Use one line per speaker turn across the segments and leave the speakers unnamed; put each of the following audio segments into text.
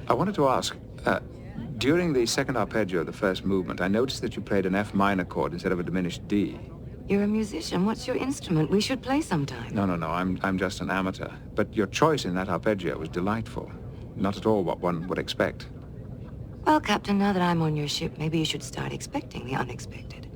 I wanted to ask, during the second arpeggio of the first movement, I noticed that you played an F minor chord instead of a diminished D.
You're a musician. What's your instrument? We should play sometime.
No, I'm just an amateur. But your choice in that arpeggio was delightful. Not at all what one would expect.
Well, Captain, now that I'm on your ship, maybe you should start expecting the unexpected.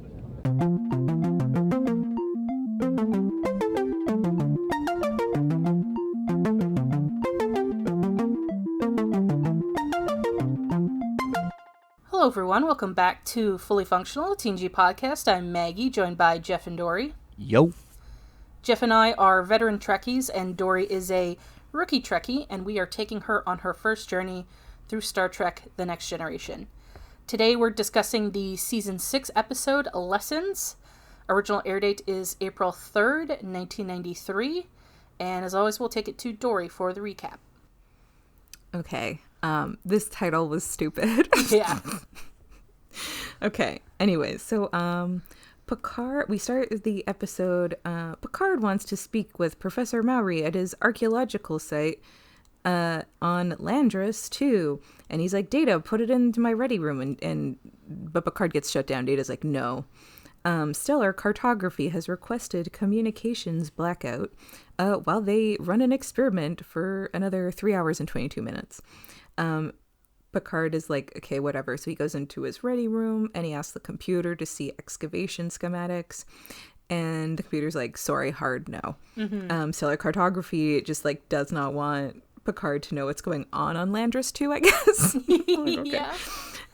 Hello, everyone. Welcome back to Fully Functional, a TNG podcast. I'm Maggie, joined by Jeff and Dory.
Yo.
Jeff and I are veteran Trekkies, and Dory is a rookie Trekkie, and we are taking her on her first journey through Star Trek: The Next Generation. Today, we're discussing the Season 6 episode, Lessons. Original air date is April 3rd, 1993, and as always, we'll take it to Dory for the recap.
Okay. This title was stupid.
Yeah.
Okay. Anyways, so Picard, we start the episode, Picard wants to speak with Professor Mowry at his archaeological site on Landris 2. And he's like, Data, put it into my ready room. But Picard gets shut down. Data's like, no. Stellar Cartography has requested communications blackout while they run an experiment for another 3 hours and 22 minutes. Picard is like, okay, whatever. So he goes into his ready room and he asks the computer to see excavation schematics. And the computer's like, sorry, hard no. Mm-hmm. Stellar Cartography just like does not want Picard to know what's going on Landris 2, I guess. Okay.
Yeah.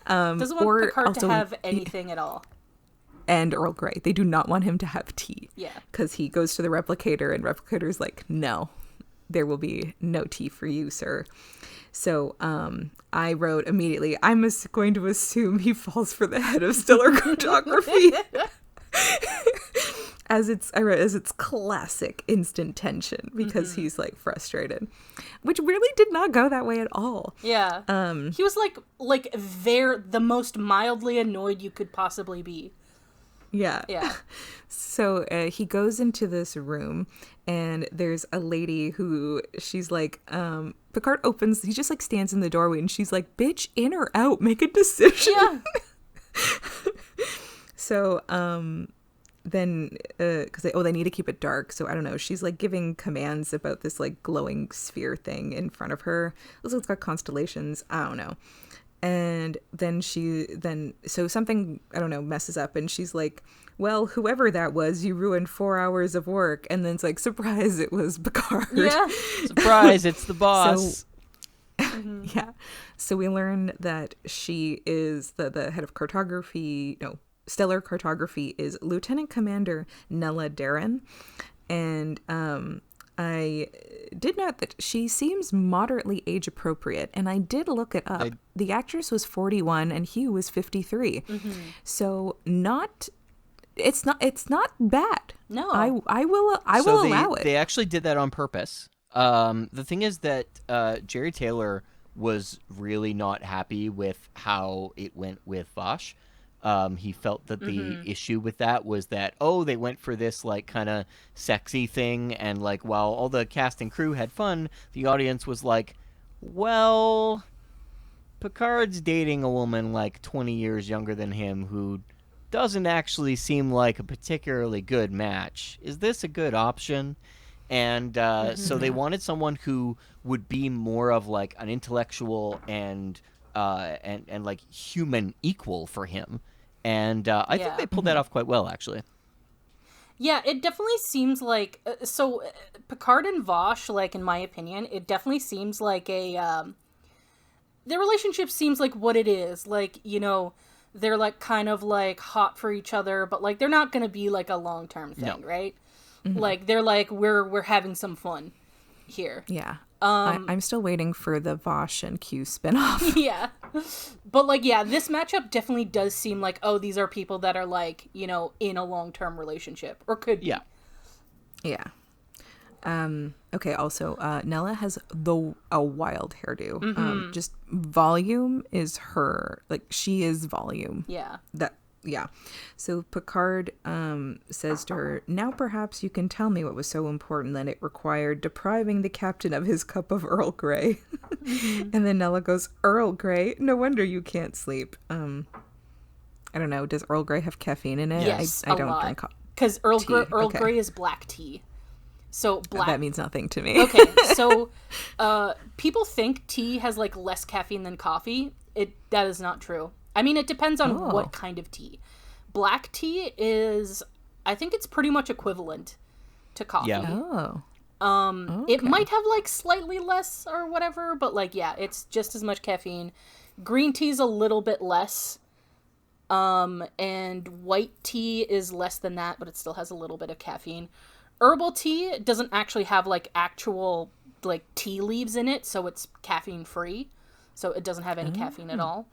Doesn't want Picard to have anything at all.
And Earl Grey. They do not want him to have tea.
Yeah.
Because he goes to the replicator and replicator's like, no, there will be no tea for you, sir. So I wrote immediately, I'm going to assume he falls for the head of stellar cartography. as it's classic instant tension because he's like frustrated, which really did not go that way at all.
Yeah. He was like the most mildly annoyed you could possibly be.
Yeah.
Yeah.
So he goes into this room and there's a lady who she's like, Picard opens, he just like stands in the doorway and she's like, bitch, in or out, make a decision.
Yeah.
So then, because they need to keep it dark. So I don't know. She's like giving commands about this like glowing sphere thing in front of her. Looks like it's got constellations. I don't know. And then so something, I don't know, messes up and she's like, well, whoever that was, you ruined 4 hours of work. And then it's like, surprise, it was Picard.
Yeah.
Surprise, it's the boss.
Yeah. So we learn that she is the head of cartography. No, stellar cartography is Lieutenant Commander Nella Darren. And I did note that she seems moderately age appropriate, and I did look it up. The actress was 41 and he was 53. Mm-hmm. So it's not bad.
No.
I will allow it.
They actually did that on purpose. The thing is that Jerry Taylor was really not happy with how it went with Vosh. He felt that the issue with that was that, they went for this like kind of sexy thing, and like while all the cast and crew had fun, the audience was like, well, Picard's dating a woman like 20 years younger than him who doesn't actually seem like a particularly good match. Is this a good option? And so they wanted someone who would be more of like an intellectual and like human equal for him. And I think they pulled that off quite well, actually.
Yeah, it definitely seems like... Picard and Vosh, like, in my opinion, it definitely seems like a... their relationship seems like what it is. Like, you know, they're, like, kind of, like, hot for each other, but, like, they're not going to be, like, a long-term thing, right? Mm-hmm. Like, they're, like, we're having some fun here.
Yeah. I'm still waiting for the Vosh and Q spinoff.
Yeah. But, like, yeah, this matchup definitely does seem like, these are people that are, like, you know, in a long-term relationship. Or could be.
Yeah.
Yeah. Okay, also, Nella has a wild hairdo.
Mm-hmm.
Just volume is her. Like, she is volume.
Yeah.
yeah. So Picard says to her, "Now perhaps you can tell me what was so important that it required depriving the captain of his cup of Earl Grey." And then Nella goes, "Earl Grey? No wonder you can't sleep." I don't know. Does Earl Grey have caffeine in it?
Yes,
I don't drink
because Earl
Okay.
Grey is black tea. So black.
That means nothing to me.
Okay, so people think tea has like less caffeine than coffee. That is not true. I mean, it depends on what kind of tea. Black tea is, I think it's pretty much equivalent to coffee.
Yeah.
Oh.
It might have like slightly less or whatever, but like yeah, it's just as much caffeine. Green tea's a little bit less. And white tea is less than that, but it still has a little bit of caffeine. Herbal tea doesn't actually have like actual like tea leaves in it, so it's caffeine free. So it doesn't have any caffeine at all.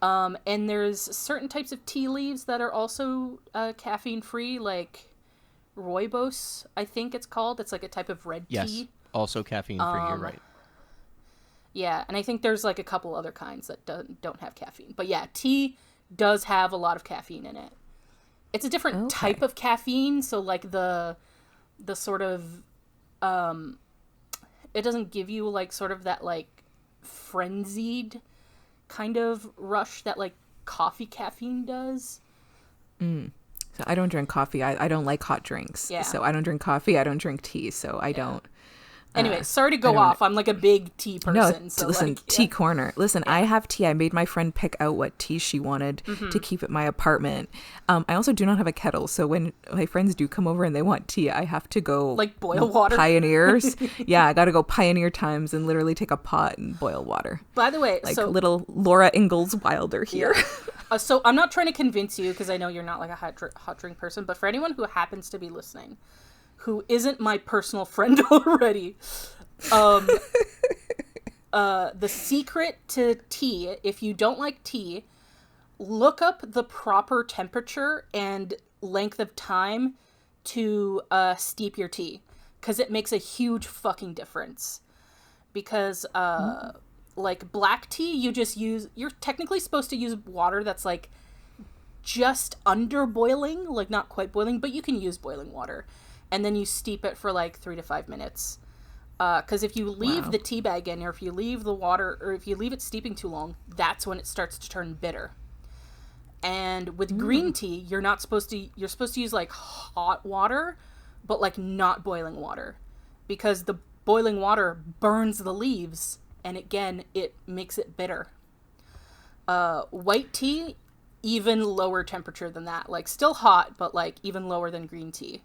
And there's certain types of tea leaves that are also caffeine free, like rooibos, I think it's called. It's like a type of red
Yes.
tea.
Also caffeine free. You're right.
Yeah, and I think there's like a couple other kinds that don't have caffeine. But yeah, tea does have a lot of caffeine in it. It's a different type of caffeine, so like the sort of it doesn't give you like sort of that like frenzied kind of rush that like coffee caffeine does.
So I don't drink coffee. I don't like hot drinks.
Yeah.
So I don't drink coffee. I don't drink tea. So I don't.
Anyway, sorry to go off. I'm like a big tea person.
No,
So
listen,
like,
tea corner. Listen, I have tea. I made my friend pick out what tea she wanted to keep at my apartment. I also do not have a kettle, so when my friends do come over and they want tea, I have to go
like boil water.
Pioneers. Yeah, I got to go Pioneer Times and literally take a pot and boil water.
By the way,
Like
so
little Laura Ingalls Wilder here.
so I'm not trying to convince you because I know you're not like a hot drink person, but for anyone who happens to be listening, who isn't my personal friend already, the secret to tea, if you don't like tea, look up the proper temperature and length of time to steep your tea, because it makes a huge fucking difference. Because like black tea, you're technically supposed to use water that's like just under boiling, like not quite boiling, but you can use boiling water, and then you steep it for like 3 to 5 minutes. Because if you leave the tea bag in, or if you leave the water, or if you leave it steeping too long, that's when it starts to turn bitter. And with green tea, you're supposed to use like hot water, but like not boiling water, because the boiling water burns the leaves, and again, it makes it bitter. White tea, even lower temperature than that, like still hot, but like even lower than green tea.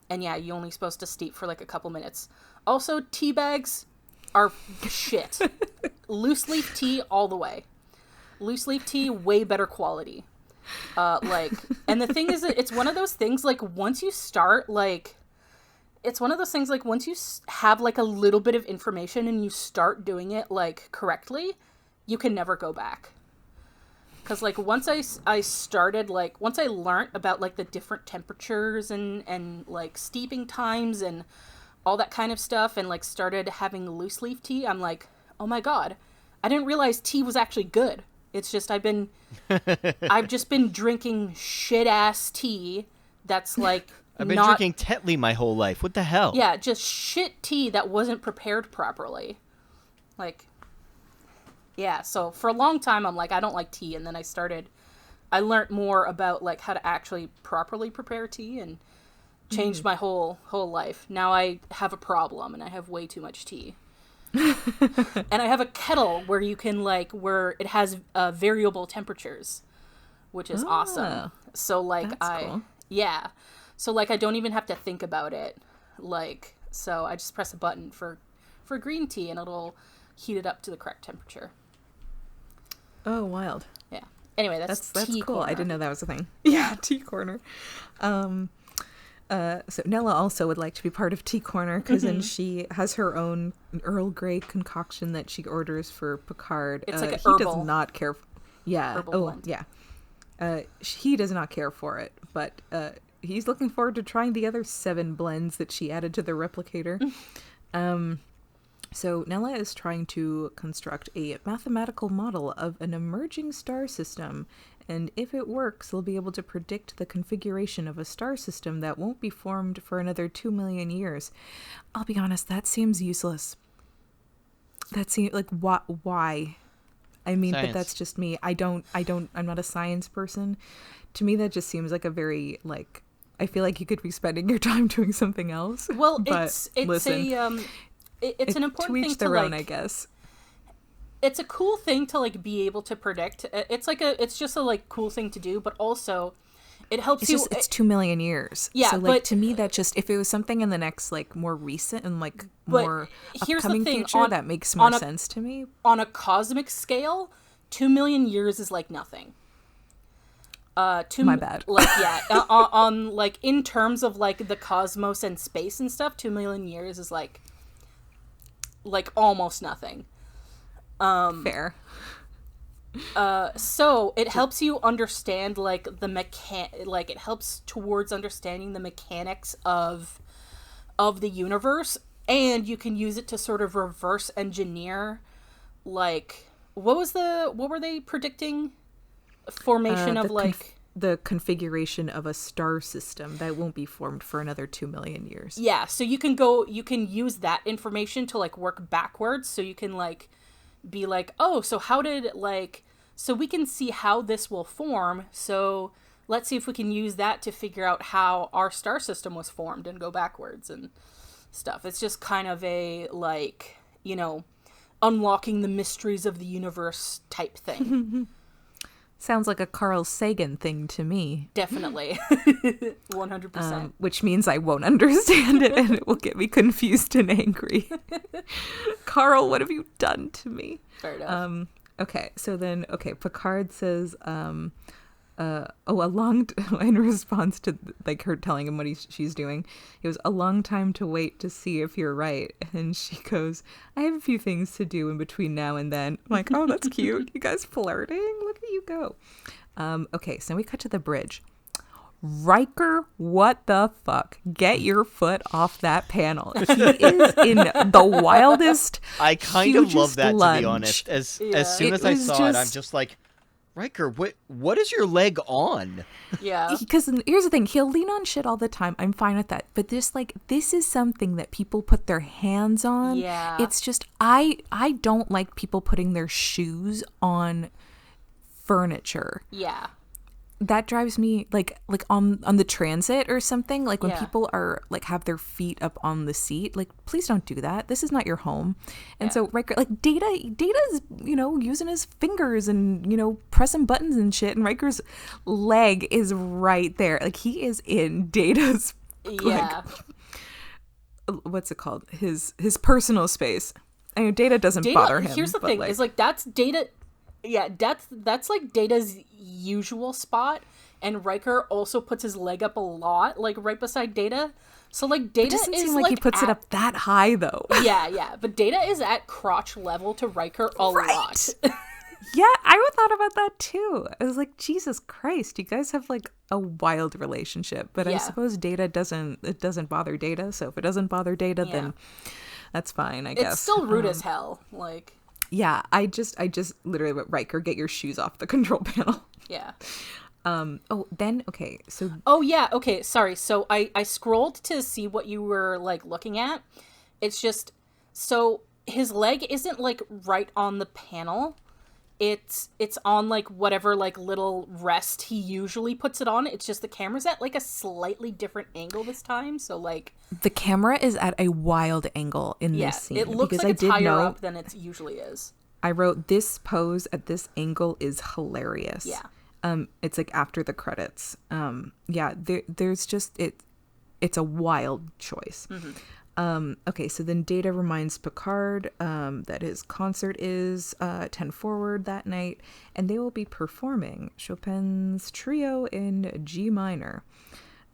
And yeah, you're only supposed to steep for like a couple minutes. Also, tea bags are shit. Loose leaf tea all the way. Loose leaf tea, way better quality. And the thing is that it's one of those things, like, once you start, like, it's one of those things, like, once you have, like, a little bit of information and you start doing it, like, correctly, you can never go back. Because, like, once I started, like, once I learned about, like, the different temperatures and like, steeping times and all that kind of stuff, and, like, started having loose leaf tea, I'm like, oh my god, I didn't realize tea was actually good. It's just I've just been drinking shit-ass tea that's, like,
I've been drinking Tetley my whole life. What the hell?
Yeah, just shit tea that wasn't prepared properly. Like... Yeah, so for a long time, I'm like, I don't like tea, and then I learned more about, like, how to actually properly prepare tea, and changed my whole life. Now I have a problem, and I have way too much tea. And I have a kettle where you can, like, where it has variable temperatures, which is awesome. So, like,
that's cool.
Yeah. So, like, I don't even have to think about it. Like, so I just press a button for green tea, and it'll heat it up to the correct temperature.
Oh, wild.
Yeah. Anyway, that's tea
cool.
corner.
I didn't know that was a thing. Yeah, tea corner. So Nella also would like to be part of tea corner, because then she has her own Earl Grey concoction that she orders for Picard.
It's like a
he
herbal.
does not care. Yeah.
Herbal blend.
Yeah. He does not care for it, but he's looking forward to trying the other 7 blends that she added to the replicator. So Nella is trying to construct a mathematical model of an emerging star system, And if it works, they'll be able to predict the configuration of a star system that won't be formed for another 2 million years. I'll be honest, that seems useless. That seems like, why? I mean,
Science.
but that's just me. I'm not a science person. To me, that just seems like a very, like, I feel like you could be spending your time doing something else.
Well,
but
it's
listen,
it's an important
to each
thing
their
to
own,
like,
I guess.
it's a cool thing to like be able to predict. It's just a like cool thing to do, but also it helps you.
It's 2 million years.
Yeah,
so like
but
to me, that just, if it was something in the next like more recent and like
But
more
here's the
upcoming
thing,
future,
on-
that makes
on
more
a-
sense to me.
On a cosmic scale, 2 million years is like nothing.
My bad.
Like, yeah, on like in terms of like the cosmos and space and stuff, 2 million years is like almost nothing.
Fair.
So it helps you understand like it helps towards understanding the mechanics of the universe, and you can use it to sort of reverse engineer like what were they predicting? Formation of
the configuration of a star system that won't be formed for another 2 million years.
Yeah, so you can use that information to like work backwards, so you can like be like, oh, so how did like, so we can see how this will form, so let's see if we can use that to figure out how our star system was formed and go backwards and stuff. It's just kind of a like, you know, unlocking the mysteries of the universe type thing.
Sounds like a Carl Sagan thing to me.
Definitely. 100%.
Which means I won't understand it and it will get me confused and angry. Carl, what have you done to me?
Fair enough.
Picard says, in response to like her telling him what she's doing, he goes, a long time to wait to see if you're right. And she goes, I have a few things to do in between now and then. I'm like, oh, that's cute. You guys flirting? Look at you go. So we cut to the bridge. Riker, what the fuck? Get your foot off that panel. He is in the wildest,
I kind of love
hugest
that,
lunge.
to be honest. As soon
It
as I
was
saw it, I'm just like, Riker, what is your leg on?
Yeah.
Because here's the thing, he'll lean on shit all the time. I'm fine with that. But this is something that people put their hands on.
Yeah.
It's just, I don't like people putting their shoes on furniture.
Yeah.
That drives me like on the transit or something, like when
Yeah.
people are like have their feet up on the seat, like please don't do that. This is not your home. And so Riker, like Data's, you know, using his fingers and, you know, pressing buttons and shit, and Riker's leg is right there. Like he is in Data's
Yeah.
what's it called? His personal space. I mean, Data doesn't bother him.
Here's the
but,
thing,
like,
is like that's Data. Yeah, that's like Data's usual spot, and Riker also puts his leg up a lot, like right beside Data. So like Data
it doesn't
is
seem like he puts it up that high though.
Yeah, but Data is at crotch level to Riker a lot.
Yeah, I thought about that too. I was like, Jesus Christ, you guys have like a wild relationship. But I
Yeah.
suppose it doesn't bother Data. So if it doesn't bother Data, then that's fine, I guess.
It's still rude as hell. Like,
Yeah, I just literally went, Riker, get your shoes off the control panel.
yeah.
So
Okay, sorry. So I scrolled to see what you were like looking at. It's just, so his leg isn't like right on the panel. It's on like whatever like little rest he usually puts it on. It's just the camera's at like a slightly different angle this time. So like,
the camera is at a wild angle in
yeah,
this scene.
it looks
because
like
I
it's
did
higher
know,
up than it usually is.
I wrote, this pose at this angle is hilarious.
Yeah.
It's like after the credits. There's just it's a wild choice. So then Data reminds Picard that his concert is 10 forward that night, and they will be performing Chopin's Trio in G minor.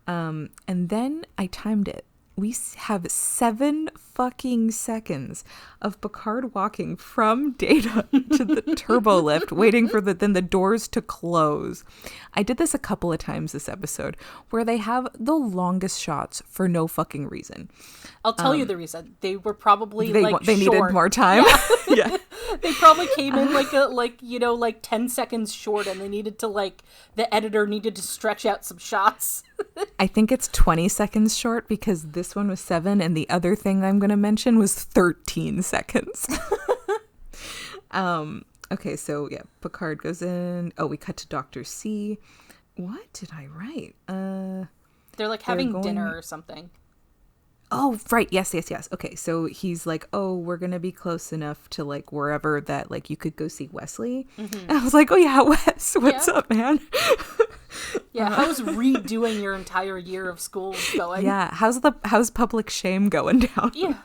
And then I timed it. We have 7 fucking seconds of Picard walking from Data to the turbo lift, waiting for then the doors to close. I did this a couple of times this episode, where they have the longest shots for no fucking reason.
I'll tell you the reason. They were probably
They
short.
needed more time. Yeah.
They probably came in like 10 seconds short, and they needed to the editor needed to stretch out some shots.
I think it's 20 seconds short because this one was 7 and the other thing I'm going to mention was 13 seconds. Okay, so yeah, Picard goes in. Oh, we cut to Dr. C. What did I write?
They're having dinner or something.
Oh, right. Yes. Okay, so he's like, oh, we're going to be close enough to wherever that you could go see Wesley. Mm-hmm. And I was like, oh yeah, Wes, what's up, man?
Yeah, how's redoing your entire year of school going?
Yeah, how's public shame going down?
Yeah.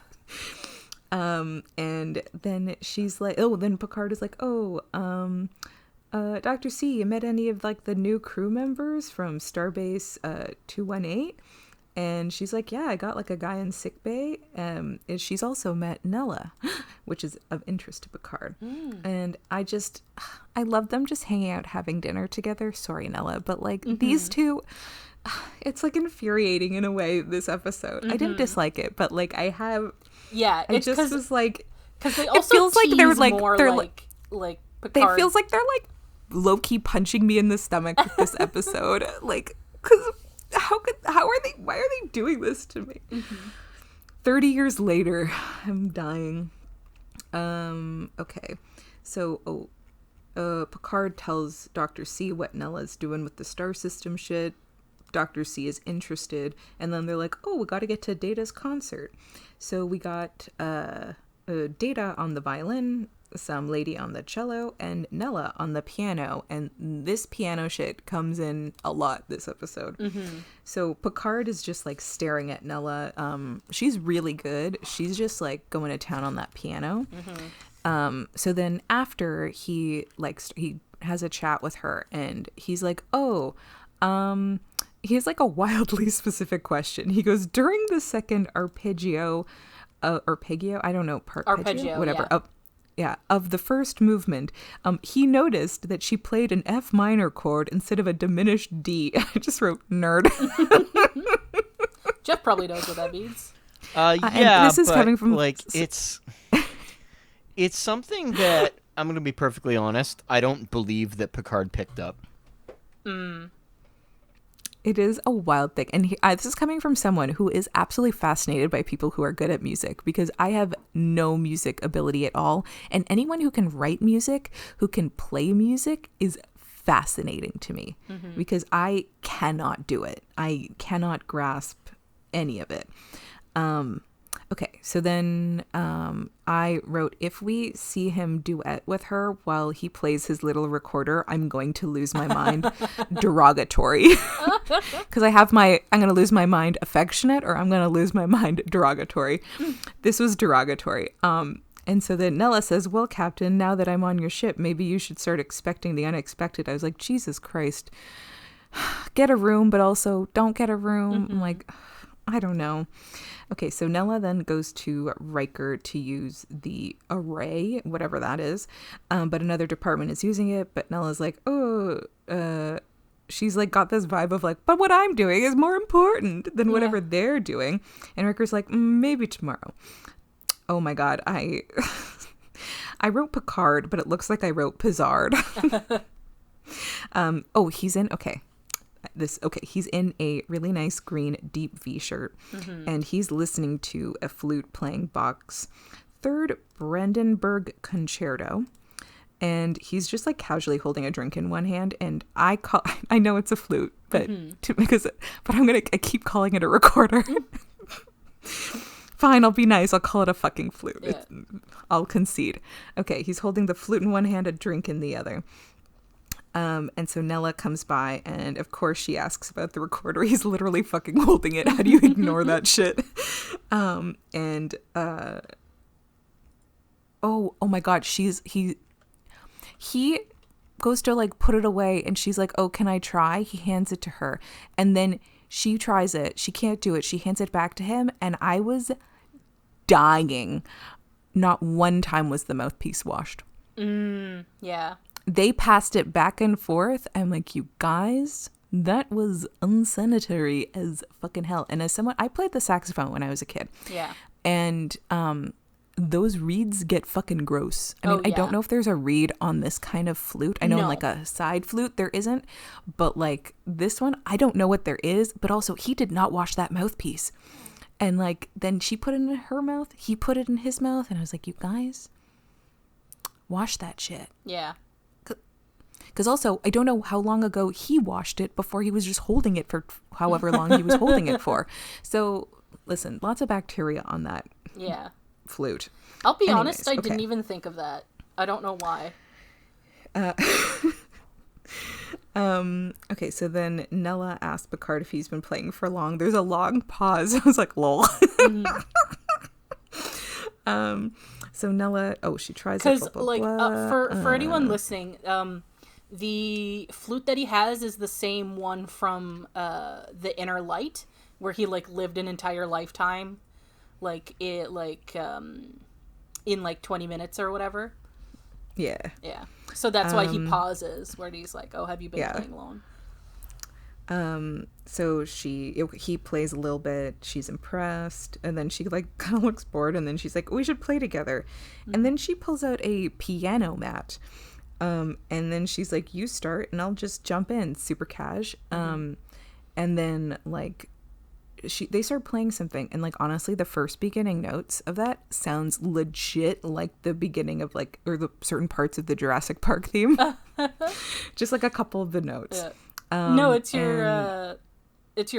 And then she's like, oh, then Picard is like, oh, Dr. C, you met any of the new crew members from Starbase 218? And she's like, yeah, I got a guy in sickbay. And she's also met Nella, which is of interest to Picard. And I love them just hanging out, having dinner together. Sorry, Nella, but these two, it's infuriating in a way, this episode. Mm-hmm. I didn't dislike it, but I have.
Yeah,
it's just was
because they also
it feels like they're more
they're
Picard.
Picard.
It feels like they're low key punching me in the stomach with this episode, because. Why are they doing this to me? Mm-hmm. 30 years later, I'm dying. Okay. So, Picard tells Dr. C what Nella's doing with the star system shit. Dr. C is interested. And then they're like, oh, we got to get to Data's concert. So we got Data on the violin, some lady on the cello, and Nella on the piano. And this piano shit comes in a lot this episode. Mm-hmm. So Picard is just staring at Nella. She's really good. She's just going to town on that piano. Mm-hmm. So then after he has a chat with her, and he's like, oh, he has a wildly specific question. He goes, during the second arpeggio, I don't know, arpeggio, whatever. Yeah. Of the first movement, he noticed that she played an F minor chord instead of a diminished D. I just wrote nerd.
Jeff probably knows what that means.
Yeah,
this is coming from
it's something that I'm going to be perfectly honest. I don't believe that Picard picked up.
It is a wild thing. And this is coming from someone who is absolutely fascinated by people who are good at music, because I have no music ability at all. And anyone who can write music, who can play music, is fascinating to me, because I cannot do it. I cannot grasp any of it. Okay, so then I wrote, if we see him duet with her while he plays his little recorder, I'm going to lose my mind. Derogatory. Because I'm going to lose my mind affectionate, or I'm going to lose my mind derogatory. This was derogatory. And so then Nella says, well, Captain, now that I'm on your ship, maybe you should start expecting the unexpected. I was like, Jesus Christ. Get a room, but also don't get a room. I'm like, I don't know. Okay, so Nella then goes to Riker to use the array, whatever that is. But another department is using it. But Nella's like, she's got this vibe of but what I'm doing is more important than whatever they're doing. And Riker's like, maybe tomorrow. Oh my God, I wrote Picard, but it looks like I wrote Pizzard. He's in, okay. He's in a really nice green deep V shirt, and he's listening to a flute playing Bach's Third Brandenburg Concerto, and he's just casually holding a drink in one hand, and I know it's a flute, but I keep calling it a recorder. Fine, I'll be nice. I'll call it a fucking flute. Yeah. I'll concede. Okay, he's holding the flute in one hand, a drink in the other. And so Nella comes by, and of course she asks about the recorder. He's literally fucking holding it. How do you ignore that shit? Oh my God, he goes to put it away, and she's like, oh, can I try? He hands it to her, and then she tries it. She can't do it. She hands it back to him, and I was dying. Not one time was the mouthpiece washed.
Yeah.
They passed it back and forth. I'm like, you guys, that was unsanitary as fucking hell. And as someone, I played the saxophone when I was a kid.
Yeah.
And those reeds get fucking gross. I mean, I don't know if there's a reed on this kind of flute. I know in like a side flute there isn't, but like this one, I don't know what there is. But also, he did not wash that mouthpiece. And like then she put it in her mouth, he put it in his mouth, and I was like, you guys, wash that shit.
Yeah.
Because also, I don't know how long ago he washed it before he was just holding it for however long he was holding it for. So listen, lots of bacteria on that.
Yeah.
Flute.
I'll be honest, I didn't even think of that. I don't know why.
Okay, so then Nella asked Picard if he's been playing for long. There's a long pause. I was like, lol. So Nella, she tries it.
Because, like, for anyone listening, the flute that he has is the same one from The Inner Light, where he, like, lived an entire lifetime. Like, in, like, 20 minutes or whatever.
Yeah.
Yeah. So that's why he pauses, where he's like, oh, have you been playing long?
So he plays a little bit, she's impressed, and then she, like, kind of looks bored, and then she's like, we should play together. And then she pulls out a piano mat. And then she's like, you start, and I'll just jump in, super cash. And then, like, they start playing something, and like honestly the first beginning notes of that sounds legit like the beginning of like, or the certain parts of the Jurassic Park theme. Just like a couple of the notes.
No, it's your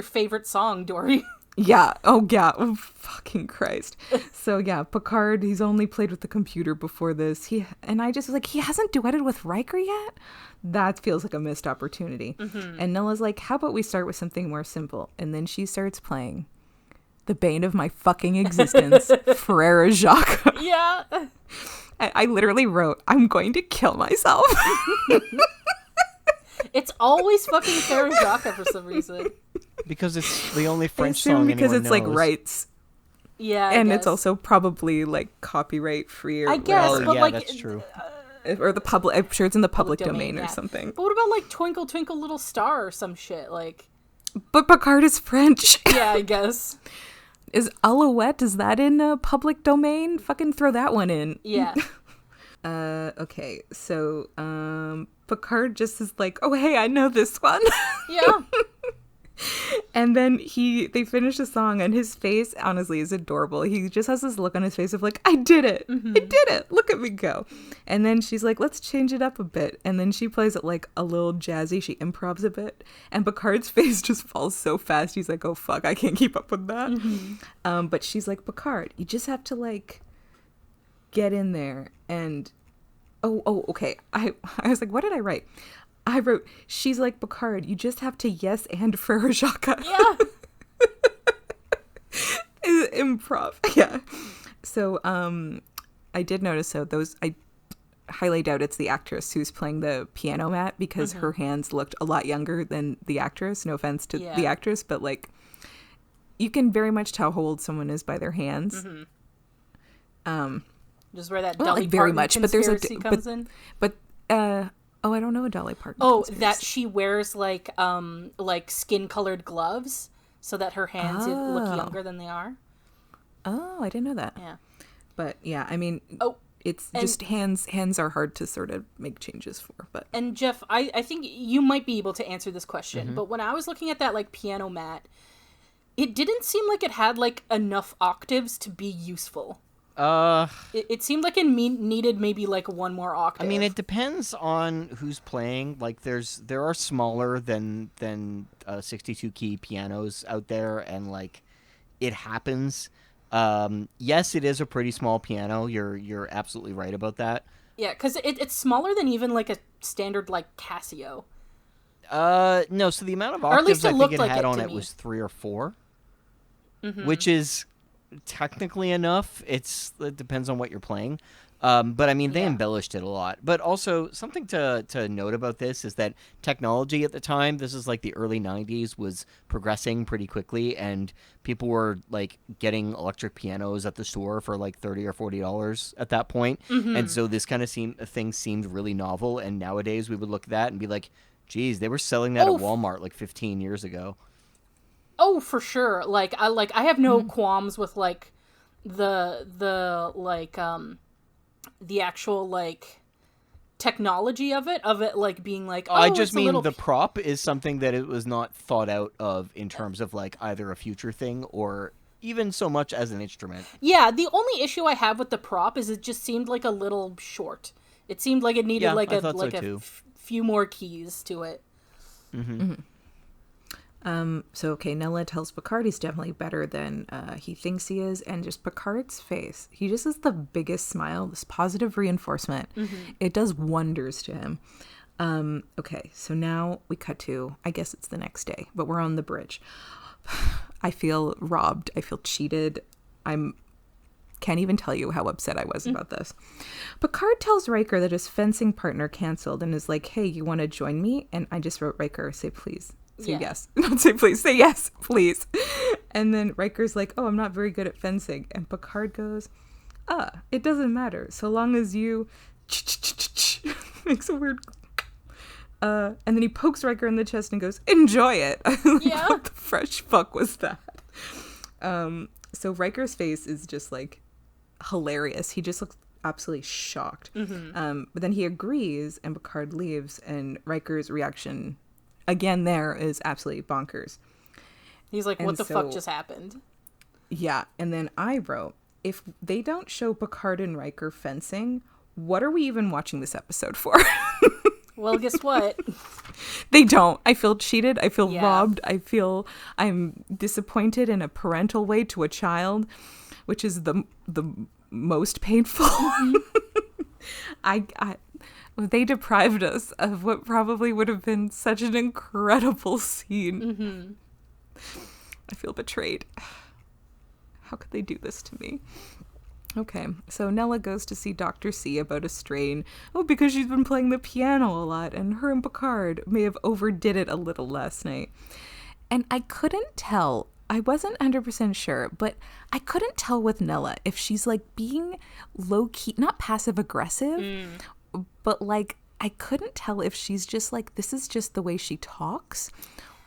favorite song, Dory.
Yeah. Oh yeah. Oh, fucking Christ. So yeah, Picard, he's only played with the computer before this. I just was like, he hasn't duetted with Riker yet? That feels like a missed opportunity. And Nella's like, how about we start with something more simple? And then she starts playing the bane of my fucking existence, Frere Jacques.
Yeah.
I literally wrote, I'm going to kill myself.
It's always fucking Frere Jacques for some reason.
Because it's the only French song
because
anyone
it's like
knows.
rights.
Yeah,
and it's also probably like copyright free. Or
I guess,
oh,
but
yeah,
like,
that's true.
Or the public. I'm sure it's in the public domain or
yeah.
something.
But what about like Twinkle Twinkle Little Star or some shit? Like,
but Picard is French.
Yeah, I guess.
Is Alouette? Is that in public domain? Fucking throw that one in.
Yeah.
Okay, so Picard just is like, oh hey, I know this one.
Yeah.
And then they finish the song, and his face honestly is adorable. He just has this look on his face of like, I did it. I did it. Look at me go. And then she's like, let's change it up a bit. And then she plays it like a little jazzy. She improvs a bit, and Picard's face just falls so fast. He's like, oh fuck, I can't keep up with that. But she's like, Picard, you just have to like get in there. And okay. I was like, what did I write? I wrote, she's like, Picard, you just have to yes and Frere Jacques.
Yeah.
Improv. Yeah. So I did notice, so I highly doubt it's the actress who's playing the piano mat, because her hands looked a lot younger than the actress. No offense to the actress, but like, you can very much tell how old someone is by their hands.
Just where that
well,
Dolly
like very
Parton
much, but there's
conspiracy comes in.
But I don't know a Dolly Parton.
Oh,
conspiracy.
that she wears like skin-colored gloves so that her hands look younger than they are.
Oh, I didn't know that.
Yeah.
But yeah, I mean, it's just hands are hard to sort of make changes for. But
and Jeff, I think you might be able to answer this question. But when I was looking at that like piano mat, it didn't seem like it had like enough octaves to be useful. It seemed like it needed maybe like one more octave.
I mean, it depends on who's playing. Like, there are smaller than 62 key pianos out there, and like, it happens. Yes, it is a pretty small piano. You're absolutely right about that.
Yeah, because it's smaller than even like a standard like Casio.
No. So the amount of
Or at
octaves
least it
I think
looked
it
like
had
it
on
to
it
me.
was 3 or 4, which is technically enough. It depends on what you're playing. But I mean, they
Yeah.
embellished it a lot. But also, something to note about this is that technology at the time, this is like the early 90s, was progressing pretty quickly, and people were like getting electric pianos at the store for like $30 or $40 at that point. And so this kind of thing seemed really novel. And nowadays, we would look at that and be like, geez, they were selling that at Walmart like 15 years ago.
Oh, for sure. I have no qualms with like the the actual like technology of it like being like,
I
oh,
just
it's a
mean
little
the prop is something that it was not thought out of in terms of like either a future thing or even so much as an instrument.
Yeah, the only issue I have with the prop is it just seemed like a little short. It seemed like it needed
Yeah,
like
I
a
thought so
like a
too.
few more keys to it.
So, okay, Nella tells Picard he's definitely better than he thinks he is, and just Picard's face. He just has the biggest smile, this positive reinforcement. It does wonders to him. Okay, so now we cut to, I guess it's the next day, but we're on the bridge. I feel robbed. I feel cheated. Can't even tell you how upset I was about this. Picard tells Riker that his fencing partner canceled and is like, hey, you want to join me? And I just wrote Riker, say please. Say yes. Not say please. Say yes, please. And then Riker's like, oh, I'm not very good at fencing. And Picard goes, it doesn't matter. So long as you... makes a weird... and then he pokes Riker in the chest and goes, enjoy it.
Yeah.
What the fresh fuck was that? So Riker's face is just like hilarious. He just looks absolutely shocked. But then he agrees and Picard leaves, and Riker's reaction again there is absolutely bonkers.
He's like, what
And
the
so-
fuck just happened?
Yeah, and then I wrote, if they don't show Picard and Riker fencing, what are we even watching this episode for?
Well, guess what?
They don't. I feel cheated. I feel
Yeah.
robbed. I feel I'm disappointed in a parental way to a child, which is the most painful. They deprived us of what probably would have been such an incredible scene. I feel betrayed. How could they do this to me? Okay, so Nella goes to see Dr. C about a strain. Oh, because she's been playing the piano a lot, and her and Picard may have overdid it a little last night. And I couldn't tell. I wasn't 100% sure, but I couldn't tell with Nella if she's like being low-key, not passive-aggressive, but like I couldn't tell if she's just like, this is just the way she talks,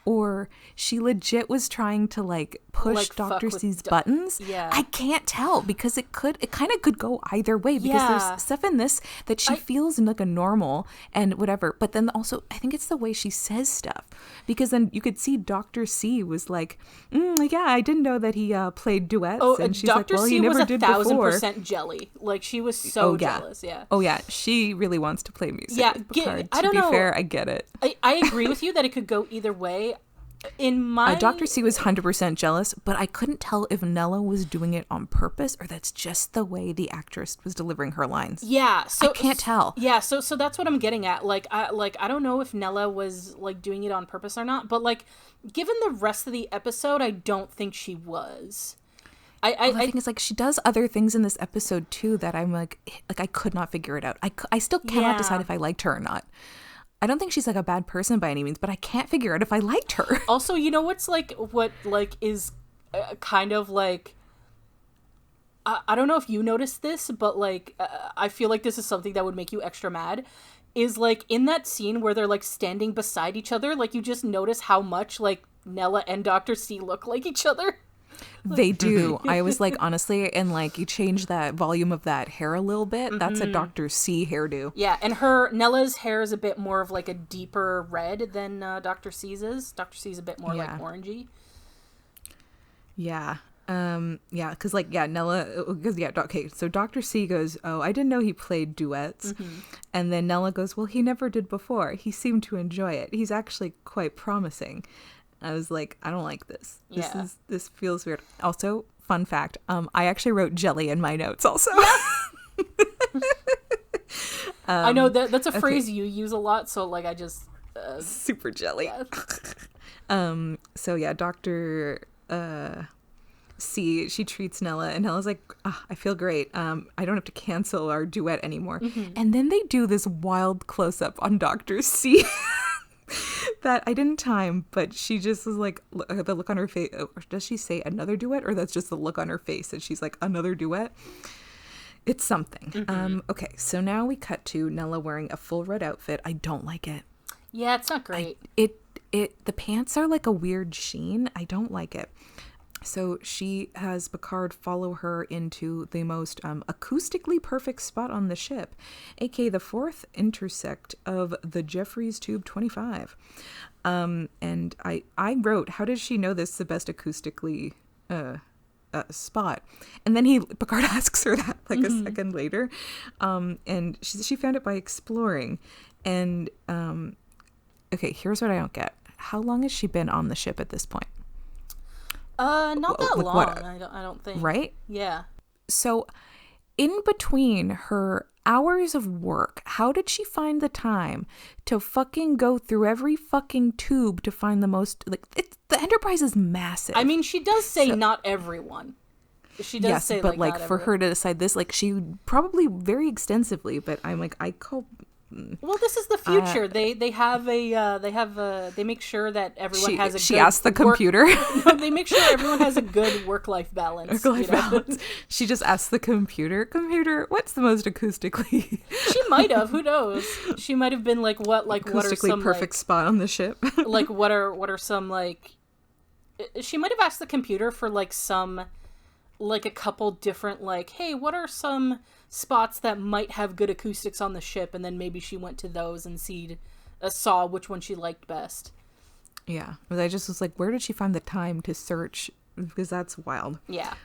or she legit was trying to like push
Like, fuck
Dr.
with
C's buttons.
Yeah.
I can't tell because it kind of could go either way, because
Yeah.
there's stuff in this that she feels like a normal and whatever, but then also I think it's the way she says stuff, because then you could see Dr. C was like, yeah, I didn't know that he played duets.
Oh,
And she's
Dr.
like, well,
C
he never
was
did before.
1,000% jelly. Like, she was so
yeah.
jealous. Yeah.
Oh yeah, she really wants to play music.
Yeah,
with Picard.
I don't
to be
know.
fair, I get it.
I agree with you that it could go either way. In my
Dr. C was 100% jealous, but I couldn't tell if Nella was doing it on purpose or that's just the way the actress was delivering her lines.
Yeah, so
I can't tell.
Yeah, so that's what I'm getting at. I don't know if Nella was like doing it on purpose or not, but like given the rest of the episode, I don't think she was.
The thing is, like, she does other things in this episode too that I'm like I could not figure it out. I still cannot decide if I liked her or not. I don't think she's like a bad person by any means, but I can't figure out if I liked her.
Also, you know what is kind of like, I don't know if you noticed this, but like I feel like this is something that would make you extra mad, is like in that scene where they're like standing beside each other, like you just notice how much like Nella and Dr. C look like each other.
They do. I was like, honestly, and like you change that volume of that hair a little bit. That's a Dr. C hairdo.
Yeah, and Nella's hair is a bit more of like a deeper red than Dr. C's is. Dr. C's a bit more like orangey.
Yeah. Because Nella, okay, so Dr. C goes, oh, I didn't know he played duets. And then Nella goes, well, he never did before. He seemed to enjoy it. He's actually quite promising. I was like, I don't like this. This feels weird. Also, fun fact, I actually wrote jelly in my notes also.
I know that's a phrase you use a lot, so like I just
super jelly. So yeah, Dr. she treats Nella, and Nella's like, I feel great. I don't have to cancel our duet anymore. And then they do this wild close-up on Dr. C that I didn't time, but she just was like, the look on her face. Does she say another duet, or that's just the look on her face and she's like, another duet? It's something. Okay, so now we cut to Nella wearing a full red outfit. I don't like it.
Yeah, it's not great.
The pants are like a weird sheen. I don't like it. So she has Picard follow her into the most acoustically perfect spot on the ship, aka the fourth intersect of the Jeffries Tube 25. And I wrote, how does she know this is the best acoustically spot? And then Picard asks her that like a second later, and she found it by exploring. And okay, here's what I don't get. How long has she been on the ship at this point?
Not that
Like
long.
what?
I don't think.
Right?
Yeah.
So in between her hours of work, how did she find the time to fucking go through every fucking tube to find the most, like, the Enterprise is massive.
I mean, she does say not everyone. She does say,
but
like,
like for her to decide this, like, she probably very extensively, but I'm like,
well, this is the future. They make sure that everyone has a good
she asked the computer.
They make sure everyone has a good work-life balance.
Balance. She just asked the computer, what's the most acoustically?
She might have. Who knows? She might have been like, what are some
perfect spot on the ship?
Like, what are some, like? She might have asked the computer for like some, like, a couple different, like, hey, what are some spots that might have good acoustics on the ship, and then maybe she went to those and saw which one she liked best.
Yeah, but I just was like, where did she find the time to search? Because that's wild.
Yeah.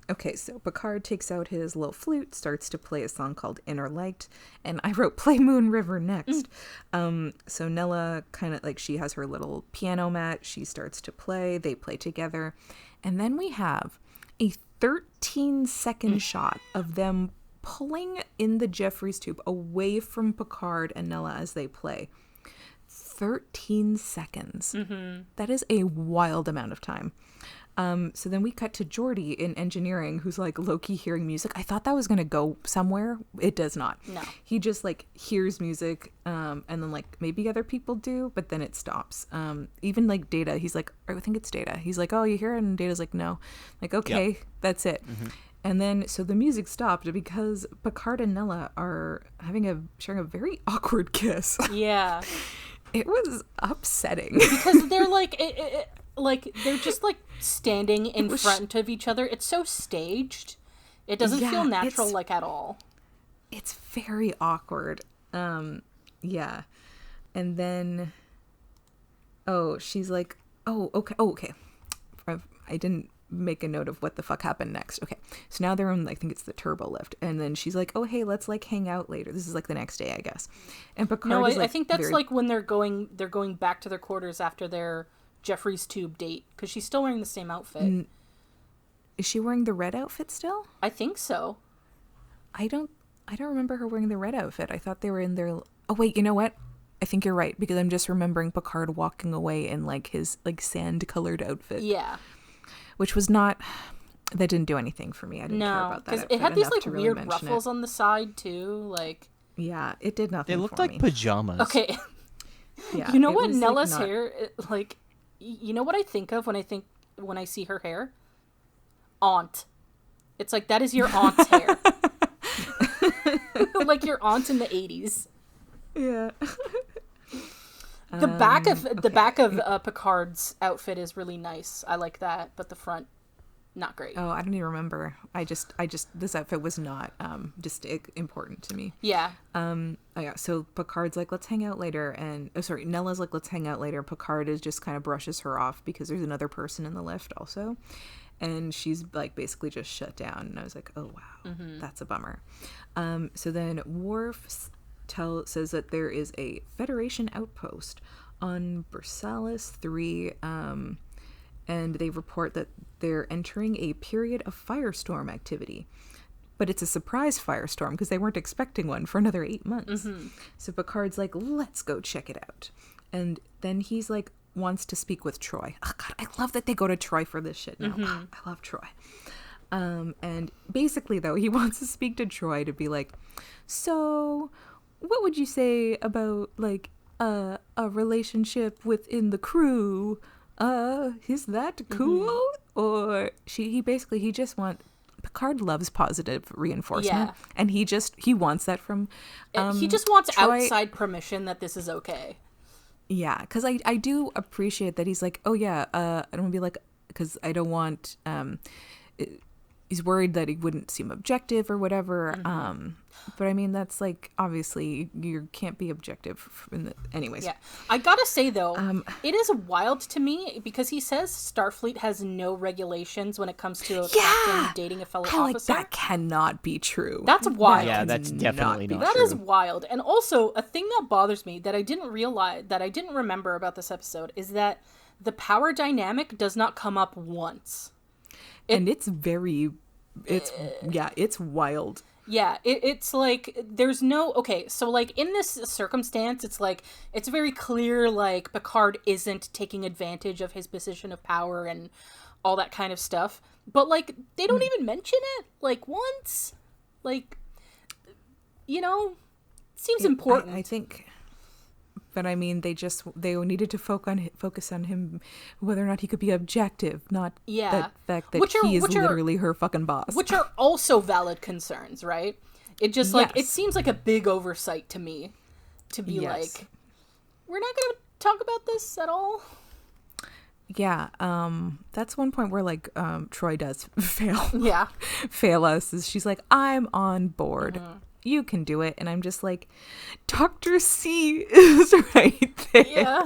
Okay, so Picard takes out his little flute, starts to play a song called Inner Light, and I wrote Play Moon River next. So Nella kind of, like, she has her little piano mat, she starts to play, they play together, and then we have a 13-second shot of them pulling in the Jeffries tube away from Picard and Nella as they play. 13 seconds. That is a wild amount of time. So then we cut to Geordi in engineering, who's like low-key hearing music. I thought that was going to go somewhere. It does not.
No.
He just like hears music, and then like maybe other people do, but then it stops. Even like Data, he's like, I think it's Data. He's like, oh, you hear it? And Data's like, no. Like, okay, that's it. And then, so the music stopped because Picard and Nella are sharing a very awkward kiss.
Yeah.
It was upsetting.
Because they're like, they're just like standing in front of each other. It's so staged. It doesn't feel natural, like, at all.
It's very awkward. Yeah. And then, she's like, okay. I didn't make a note of what the fuck happened next. Okay, so now they're on, I think it's the turbo lift, and then she's like, oh hey, let's like hang out later. This is like the next day, I guess. And Picard is, like,
I think that's like when they're going back to their quarters after their Jeffries tube date, because she's still wearing the same outfit.
Is she wearing the red outfit still?
I think so.
I don't remember her wearing the red outfit. I thought they were in their, oh wait, you know what, I think you're right, because I'm just remembering Picard walking away in like his like sand colored outfit.
Yeah.
Which was not, that didn't do anything for me. I didn't care about that.
No, because it had these like weird ruffles on the side too. Like,
yeah, it did nothing.
They looked
for
like
me.
pajamas.
Okay.
Yeah,
you know what Nella's hair, like, you know what I think of when I see her hair? Aunt. It's like, that is your aunt's hair. Like your aunt in the 80s.
Yeah.
The back of Picard's outfit is really nice. I like that, but the front, not great.
Oh, I don't even remember. I just this outfit was not just important to me.
Yeah.
Oh yeah. So Picard's like, let's hang out later, and Nella's like, let's hang out later. Picard is just kind of brushes her off because there's another person in the lift also, and she's like basically just shut down. And I was like, oh wow, that's a bummer. So then Worf says that there is a Federation outpost on Bersalis 3, and they report that they're entering a period of firestorm activity. But it's a surprise firestorm because they weren't expecting one for another 8 months. So Picard's like, let's go check it out. And then he's like, wants to speak with Troy. Oh God, I love that they go to Troy for this shit now. I love Troy. And basically, though, he wants to speak to Troy to be like, so what would you say about like a relationship within the crew? Is that cool? Or he just wants, Picard loves positive reinforcement, and he wants that from
he just wants
Troy.
outside permission that this is okay.
Yeah, because I do appreciate that he's like, oh yeah, I don't want to be like, because I don't want he's worried that he wouldn't seem objective or whatever. But I mean, that's like, obviously you can't be objective anyways.
Yeah. I gotta say though, it is wild to me because he says Starfleet has no regulations when it comes to a captain dating a fellow officer.
That cannot be true.
That's wild.
Yeah, that's definitely not
That
true.
is wild. And also, a thing that bothers me that I didn't remember about this episode is that the power dynamic does not come up once.
And it's wild.
Yeah, it's like there's no so like in this circumstance, it's like it's very clear like Picard isn't taking advantage of his position of power and all that kind of stuff. But like they don't even mention it like once. Like, you know, seems important.
I think. But I mean, they needed to focus on him, whether or not he could be objective, not the fact that he is literally her fucking boss.
Which are also valid concerns, right? It just like it seems like a big oversight to me, to be like, we're not going to talk about this at all.
Yeah, that's one point where like Troy does fail us. Is she's like, I'm on board. You can do it. And I'm just like, Dr. C is right there.
Yeah.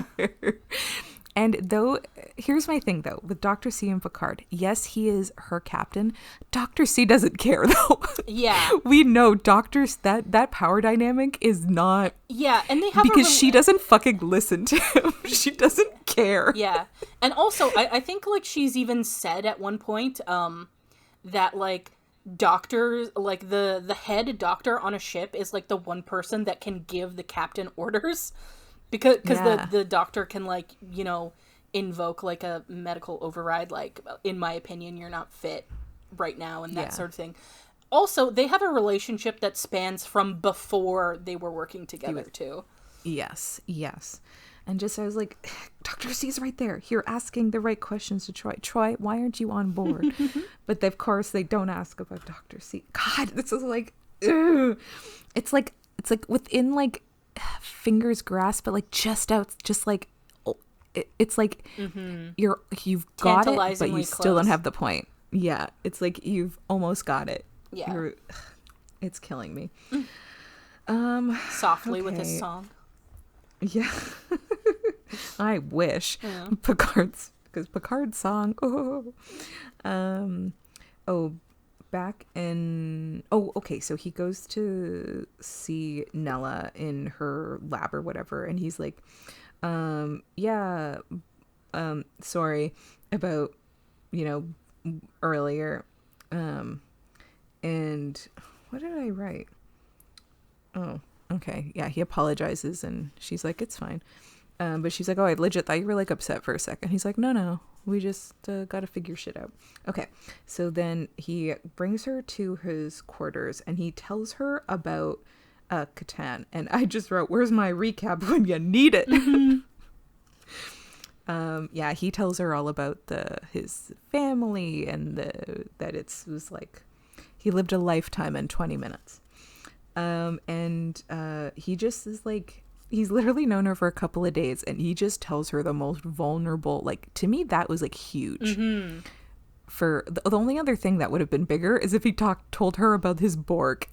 And though, here's my thing though, with Dr. C and Picard, yes, he is her captain. Dr. C doesn't care though.
Yeah.
We know that power dynamic is not.
Yeah, and they have
because she doesn't fucking listen to him. She doesn't care.
Yeah. And also, I think like she's even said at one point that like doctors, like the head doctor on a ship is like the one person that can give the captain orders because the doctor can like, you know, invoke like a medical override, like, in my opinion you're not fit right now and that sort of thing. Also, they have a relationship that spans from before they were working together too.
Yes. And just, I was like, Dr. C's right there. You're asking the right questions to Troy. Troy, why aren't you on board? But of course, they don't ask about Dr. C. God, this is like, ugh. It's like within like fingers grasp, but like just out, just like, it's like you've got it, but you still don't have the point. Yeah, it's like you've almost got it.
Yeah,
it's killing me.
Softly with a song.
Yeah. I wish. Yeah. Picard's song. Okay, so he goes to see Nella in her lab or whatever, and he's like, sorry about, you know, earlier. And what did I write? Oh, okay. Yeah, he apologizes and she's like, it's fine. But she's like, oh, I legit thought you were like upset for a second. He's like, no, we just got to figure shit out. Okay. So then he brings her to his quarters and he tells her about Catan. And I just wrote, where's my recap when you need it? He tells her all about his family and that it was like he lived a lifetime in 20 minutes. He just is like, he's literally known her for a couple of days and he just tells her the most vulnerable, like, to me that was like huge. For the only other thing that would have been bigger is if he told her about his Borg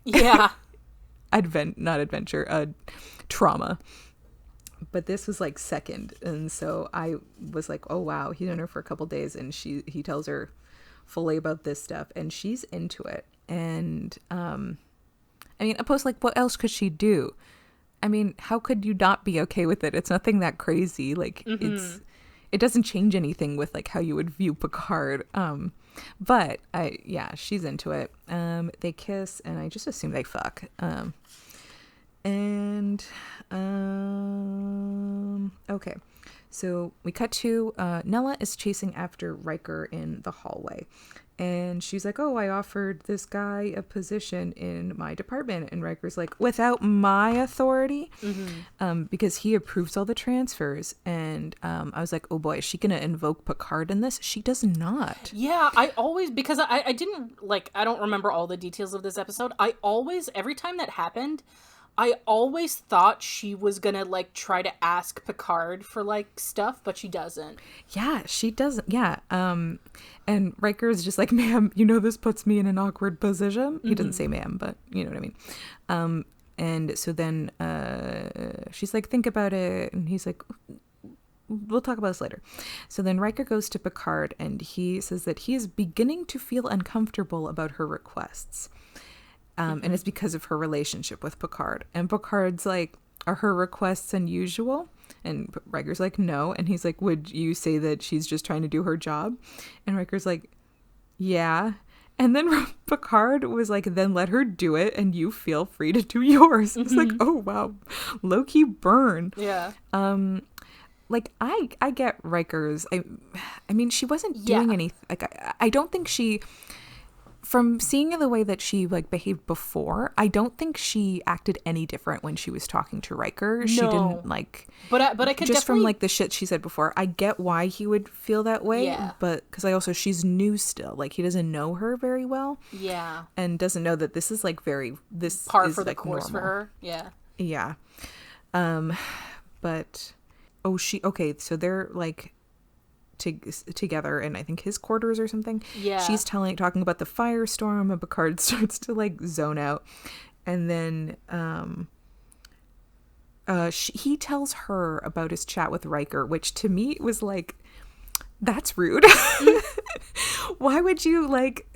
trauma, but this was like second. And so I was like, oh wow, he's known her for a couple of days and he tells her fully about this stuff and she's into it. And I mean, opposed, like, what else could she do? I mean, how could you not be okay with it? It's nothing that crazy. Like, it doesn't change anything with, like, how you would view Picard. But, she's into it. They kiss, and I just assume they fuck. Okay. So we cut to Nella is chasing after Riker in the hallway. And she's like, oh, I offered this guy a position in my department. And Riker's like, without my authority? Because he approves all the transfers. And I was like, oh boy, is she going to invoke Picard in this? She does not.
Yeah, I always, because I didn't, like, I don't remember all the details of this episode. I always, every time that happened, I always thought she was gonna, like, try to ask Picard for, like, stuff, but she doesn't.
Yeah, she doesn't. Yeah. And Riker's just like, ma'am, you know, this puts me in an awkward position. He doesn't say ma'am, but you know what I mean. And so then she's like, think about it. And he's like, we'll talk about this later. So then Riker goes to Picard and he says that he is beginning to feel uncomfortable about her requests. And it's because of her relationship with Picard. And Picard's like, are her requests unusual? And Riker's like, no. And he's like, would you say that she's just trying to do her job? And Riker's like, yeah. And then Picard was like, then let her do it and you feel free to do yours. It's like, oh, wow. Low-key burn.
Yeah.
Like, I get Riker's. I mean, she wasn't doing anything. Like, I don't think she... From seeing the way that she like behaved before, I don't think she acted any different when she was talking to Riker. No. She didn't like. But I could just definitely... from like the shit she said before, I get why he would feel that way. Yeah. But because she's new still, like he doesn't know her very well. Yeah. And doesn't know that this is like this
par
is
for the
like
course
normal.
For her. Yeah.
Yeah. But so they're like together in I think his quarters or something. Yeah. She's talking about the firestorm, and Picard starts to like zone out, and then he tells her about his chat with Riker, which to me was like, that's rude. Why would you like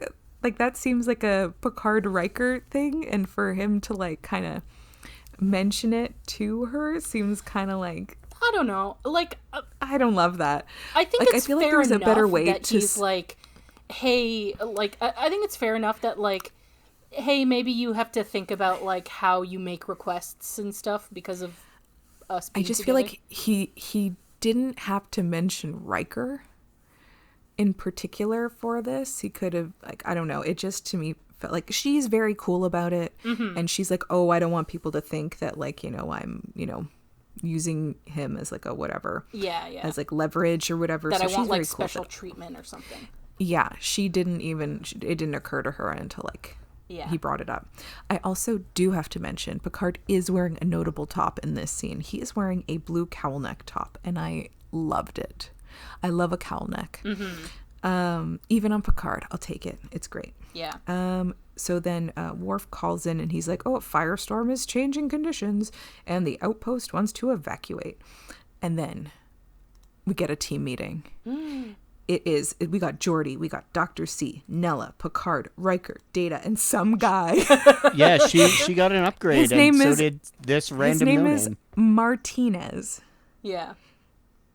that seems like a Picard Riker thing, and for him to like kind of mention it to her seems kind of like,
I don't know. Like,
I don't love that.
I think
like,
it's
I feel
fair
like there's a better way
that
to
he's like, hey, like, I think it's fair enough that like, hey, maybe you have to think about like how you make requests and stuff because of us being
I just
together.
feel like he didn't have to mention Riker in particular for this. He could have, like, I don't know. It just to me felt like she's very cool about it, and she's like, oh, I don't want people to think that like, you know, I'm, you know, using him as like a whatever, as like leverage or whatever.
That
so
I want
she's
like
very
special
cool
treatment or something.
Yeah, it didn't occur to her until like he brought it up. I also do have to mention Picard is wearing a notable top in this scene. He is wearing a blue cowl neck top, and I loved it. I love a cowl neck. Even on Picard, I'll take it. It's great. Yeah. So then Worf calls in and he's like, oh, firestorm is changing conditions and the outpost wants to evacuate. And then we get a team meeting. We got Geordi, we got Dr. C, Nella, Picard, Riker, Data, and some guy.
Yeah, she got an upgrade. His name so did this random
His name
no
is Martinez.
Yeah.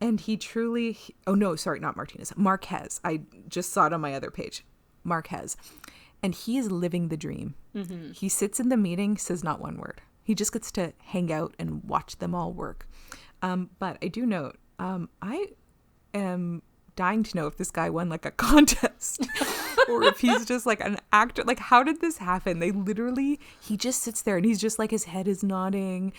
And he truly... Oh, no, sorry, not Martinez. Marquez. I just saw it on my other page. Marquez. And he is living the dream. He sits in the meeting, says not one word. He just gets to hang out and watch them all work. But I do note, I am dying to know if this guy won like a contest or if he's just like an actor. Like, how did this happen? He just sits there and he's just like, his head is nodding.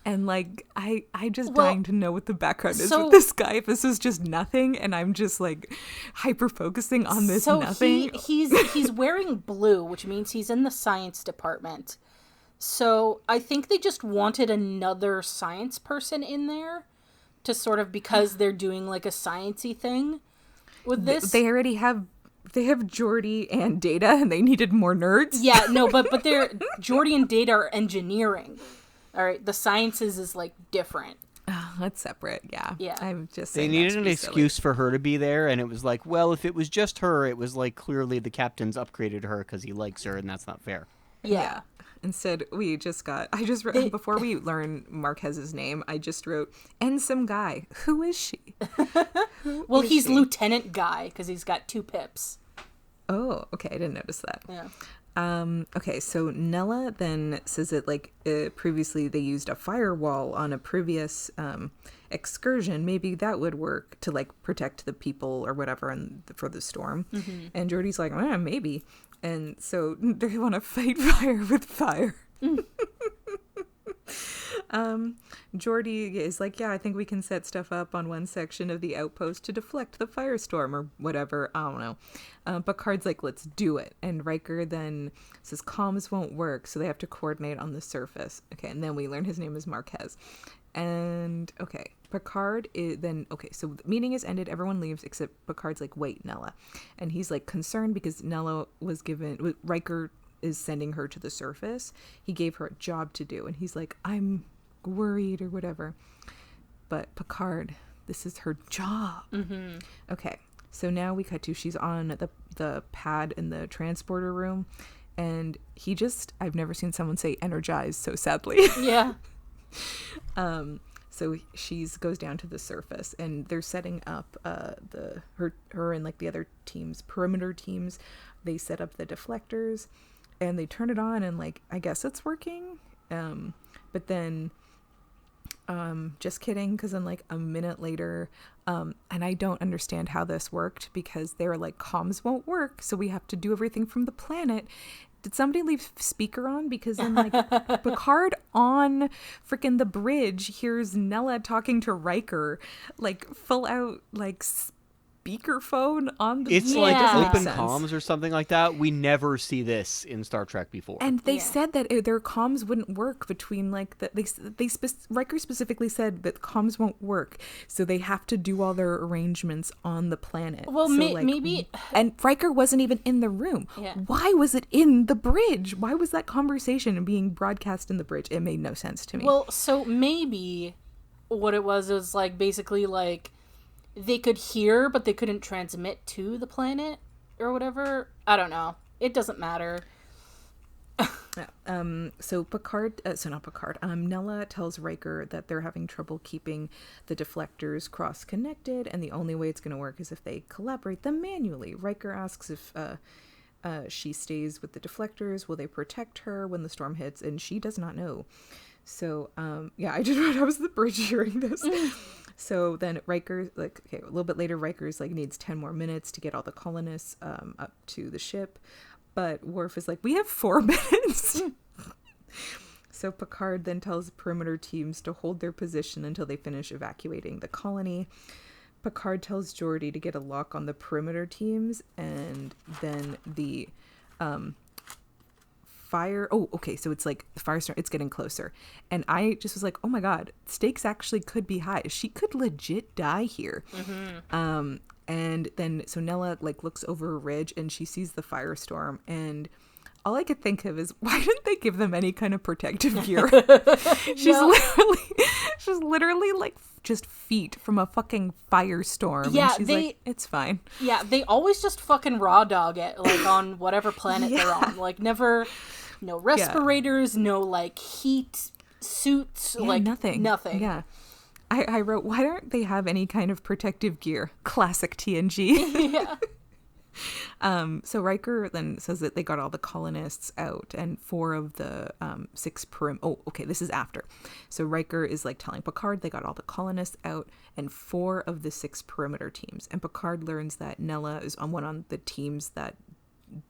And like, I just dying to know what the background is with this guy. If this is just nothing, and I'm just like hyper focusing on this nothing.
He's wearing blue, which means he's in the science department. So I think they just wanted another science person in there to sort of, because they're doing like a sciencey thing with this.
They already have. They have Geordi and Data, and they needed more nerds.
Yeah, no, but they're Geordi and Data are engineering. All right, the sciences is like different.
Oh, that's separate. Yeah. I'm just.
They needed an excuse for her to be there, and it was like, well, if it was just her, it was like clearly the captain's upgraded her because he likes her, and that's not fair.
Yeah. Instead, before we learn Marquez's name, I just wrote, and some guy. Who is she?
Well, he's Lieutenant Guy because he's got 2 pips.
Oh, okay. I didn't notice that. Okay, so Nella then says that like previously they used a firewall on a previous excursion. Maybe that would work to like protect the people or whatever and for the storm. And Geordi's like, maybe. And so they want to fight fire with fire. Geordi is like, yeah, I think we can set stuff up on one section of the outpost to deflect the firestorm or whatever. I don't know. Picard's like, let's do it. And Riker then says comms won't work, so they have to coordinate on the surface. Okay, and then we learn his name is Marquez. And okay, Picard is then so the meeting is ended, everyone leaves except Picard's like, wait, Nella. And he's like concerned because Nella was given, Riker is sending her to the surface. He gave her a job to do and he's like, I'm worried or whatever. But Picard, this is her job. Okay, so now we cut to she's on the pad in the transporter room and I've never seen someone say energized so sadly.
Yeah.
So she goes down to the surface and they're setting up her and like the other teams, perimeter teams. They set up the deflectors and they turn it on and like I guess it's working. But then just kidding, because then like a minute later and I don't understand how this worked because they were like comms won't work, so we have to do everything from the planet. Did somebody leave speaker on? Because then like Picard on freaking the bridge hears Nella talking to Riker like full out like speakerphone on the
It's
Yeah.
like
Doesn't
open
make sense.
comms or something like that. We never see this in Star Trek before.
And they
Yeah.
said that their comms wouldn't work between like Riker specifically said that comms won't work, so they have to do all their arrangements on the planet.
Well,
So, like,
maybe.
and Riker wasn't even in the room.
Yeah.
Why was it in the bridge? Why was that conversation being broadcast in the bridge? It made no sense to me.
Well, so maybe what it was like basically like they could hear, but they couldn't transmit to the planet or whatever. I don't know. It doesn't matter.
So Picard, not Picard, Nella tells Riker that they're having trouble keeping the deflectors cross-connected, and the only way it's going to work is if they collaborate them manually. Riker asks if she stays with the deflectors, will they protect her when the storm hits, and she does not know. So, yeah, I just I was at the bridge hearing this. So then Riker, like, okay, a little bit later, Riker's like needs 10 more minutes to get all the colonists up to the ship. But Worf is like, we have 4 minutes. So Picard then tells perimeter teams to hold their position until they finish evacuating the colony. Picard tells Geordi to get a lock on the perimeter teams, and then the fire. Oh, okay. So it's like the firestorm. It's getting closer, and I just was like, "Oh my god, stakes actually could be high. She could legit die here." And then so Nella like looks over a ridge and she sees the firestorm, and all I could think of is, why didn't they give them any kind of protective gear? she's literally like just feet from a fucking firestorm.
Yeah,
and she's like, it's fine.
Yeah, they always just fucking raw dog it, like on whatever planet they're on. Like never, no respirators, no like heat suits,
Yeah,
like
nothing. Yeah. I wrote, why don't they have any kind of protective gear? Classic TNG.
Yeah.
So Riker then says that they got all the colonists out, and 4 of the 6 this is after. So Riker is like telling Picard they got all the colonists out and 4 of the 6 perimeter teams. And Picard learns that Nella is on one on the teams that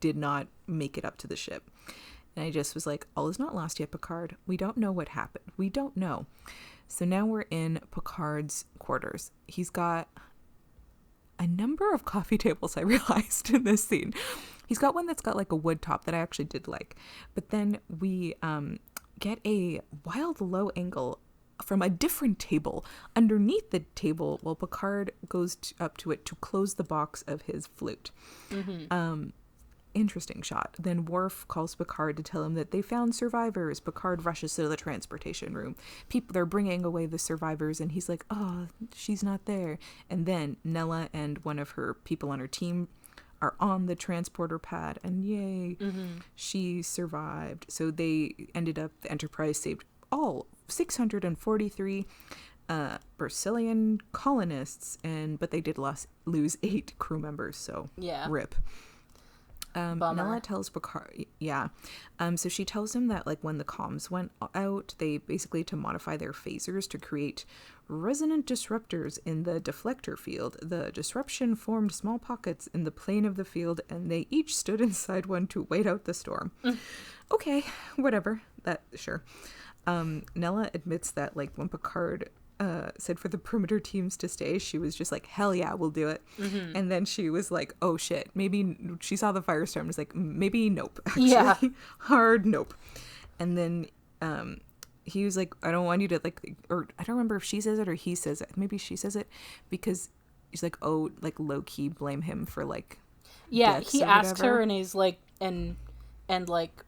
did not make it up to the ship. And I just was like, all is not lost yet, Picard. We don't know what happened. We don't know. So now we're in Picard's quarters. He's got a number of coffee tables, I realized, in this scene. He's got one that's got like a wood top that I actually did like. But then we get a wild low angle from a different table underneath the table while Picard goes up to it to close the box of his flute. Interesting shot. Then Worf calls Picard to tell him that they found survivors. Picard rushes to the transportation room. They're bringing away the survivors, and he's like, oh, she's not there. And then Nella and one of her people on her team are on the transporter pad, and yay, she survived. So they ended up, the Enterprise saved all 643 Brazilian colonists, but they did lose 8 crew members, so
Yeah.
rip.
Bummer.
Nella tells Picard, yeah. So she tells him that, like, when the comms went out, they basically, to modify their phasers to create resonant disruptors in the deflector field. The disruption formed small pockets in the plane of the field, and they each stood inside one to wait out the storm. Okay, whatever. Sure. Nella admits that, like, when Picard said for the perimeter teams to stay, she was just like, hell yeah, we'll do it. And then she was like, oh shit, maybe she saw the firestorm, was like, maybe nope, actually.
Yeah.
Hard nope. And then he was like, I don't want you to, like, or I don't remember if she says it or he says it, maybe she says it, because he's like, oh, like, low-key blame him for, like, deaths
he
or
asked
whatever.
her, and he's like, and like,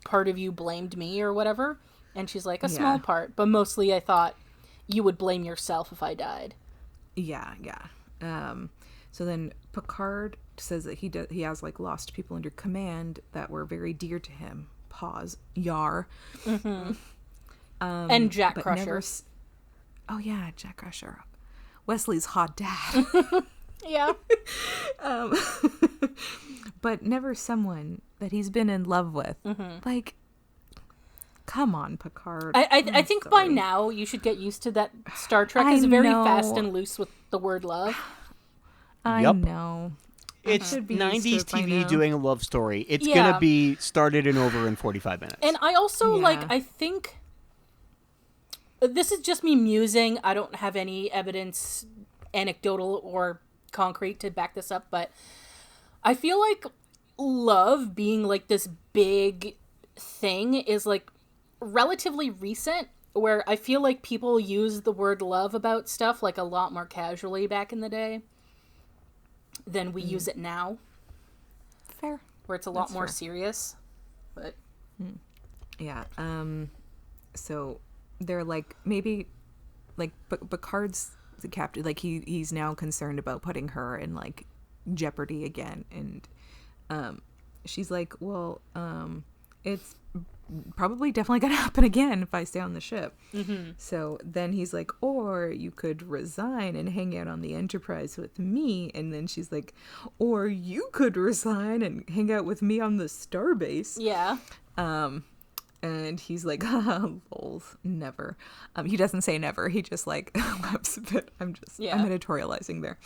part of you blamed me or whatever, and she's like, a small part, but mostly I thought you would blame yourself if I died.
Yeah. So then Picard says that he has, like, lost people under command that were very dear to him. Pause. Yar.
And Jack
But
Crusher.
never oh yeah, Jack Crusher. Wesley's hot dad.
Yeah.
But never someone that he's been in love with. Like, come on, Picard.
I think by now you should get used to that Star Trek
I
is very
know.
fast and loose with the word love.
I
Yup.
know.
It's
should be used to
90s
it by
TV
now.
doing a love story. It's
Yeah.
gonna be started and over in 45 minutes.
And I also,
Yeah.
like, I think... This is just me musing. I don't have any evidence, anecdotal or concrete, to back this up, but I feel like love being, like, this big thing is, like, relatively recent, where I feel like people use the word love about stuff, like, a lot more casually back in the day than we use it now,
Fair.
where it's a lot
That's
more
fair.
serious. But
Yeah. So they're like, maybe, like, Picard's the captain. Like, he's now concerned about putting her in, like, jeopardy again. And she's like, well, it's probably definitely gonna happen again if I stay on the ship. So then he's like, or you could resign and hang out on the Enterprise with me. And then she's like, or you could resign and hang out with me on the Starbase.
yeah.
And he's like, lols, never. He doesn't say never. He just, like, laughs a bit. I'm editorializing there.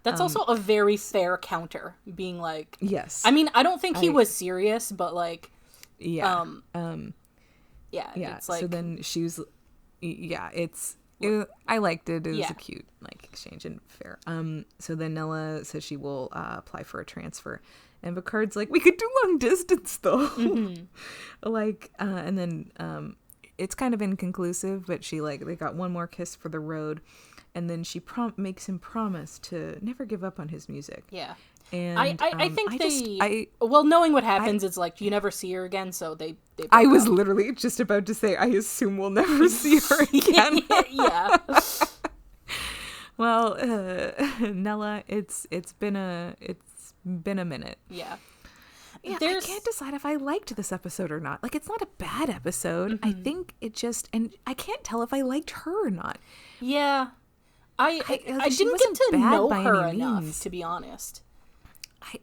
That's also a very fair counter, being like...
Yes.
I mean, I don't think he was serious, but, like...
Yeah.
Yeah,
Yeah.
it's like...
So then she was, yeah, I liked it. It was
Yeah.
a cute, like, exchange and fair. So then Nella says she will apply for a transfer. And Picard's like, we could do long distance though. Like, and then it's kind of inconclusive, but she, like, they got one more kiss for the road. And then she makes him promise to never give up on his music.
Yeah.
And
I think
I
well, knowing what happens, it's like, you never see her again, so they break
I was
up.
literally just about to say, I assume we'll never see her again.
Yeah.
Well, Nella, it's been a minute.
Yeah.
Yeah,
There's-
I can't decide if I liked this episode or not. Like, it's not a bad episode. I think it just, and I can't tell if I liked her or not.
Yeah. I
she
didn't get
wasn't
to
bad
know
by
her
any
enough,
means.
to be honest.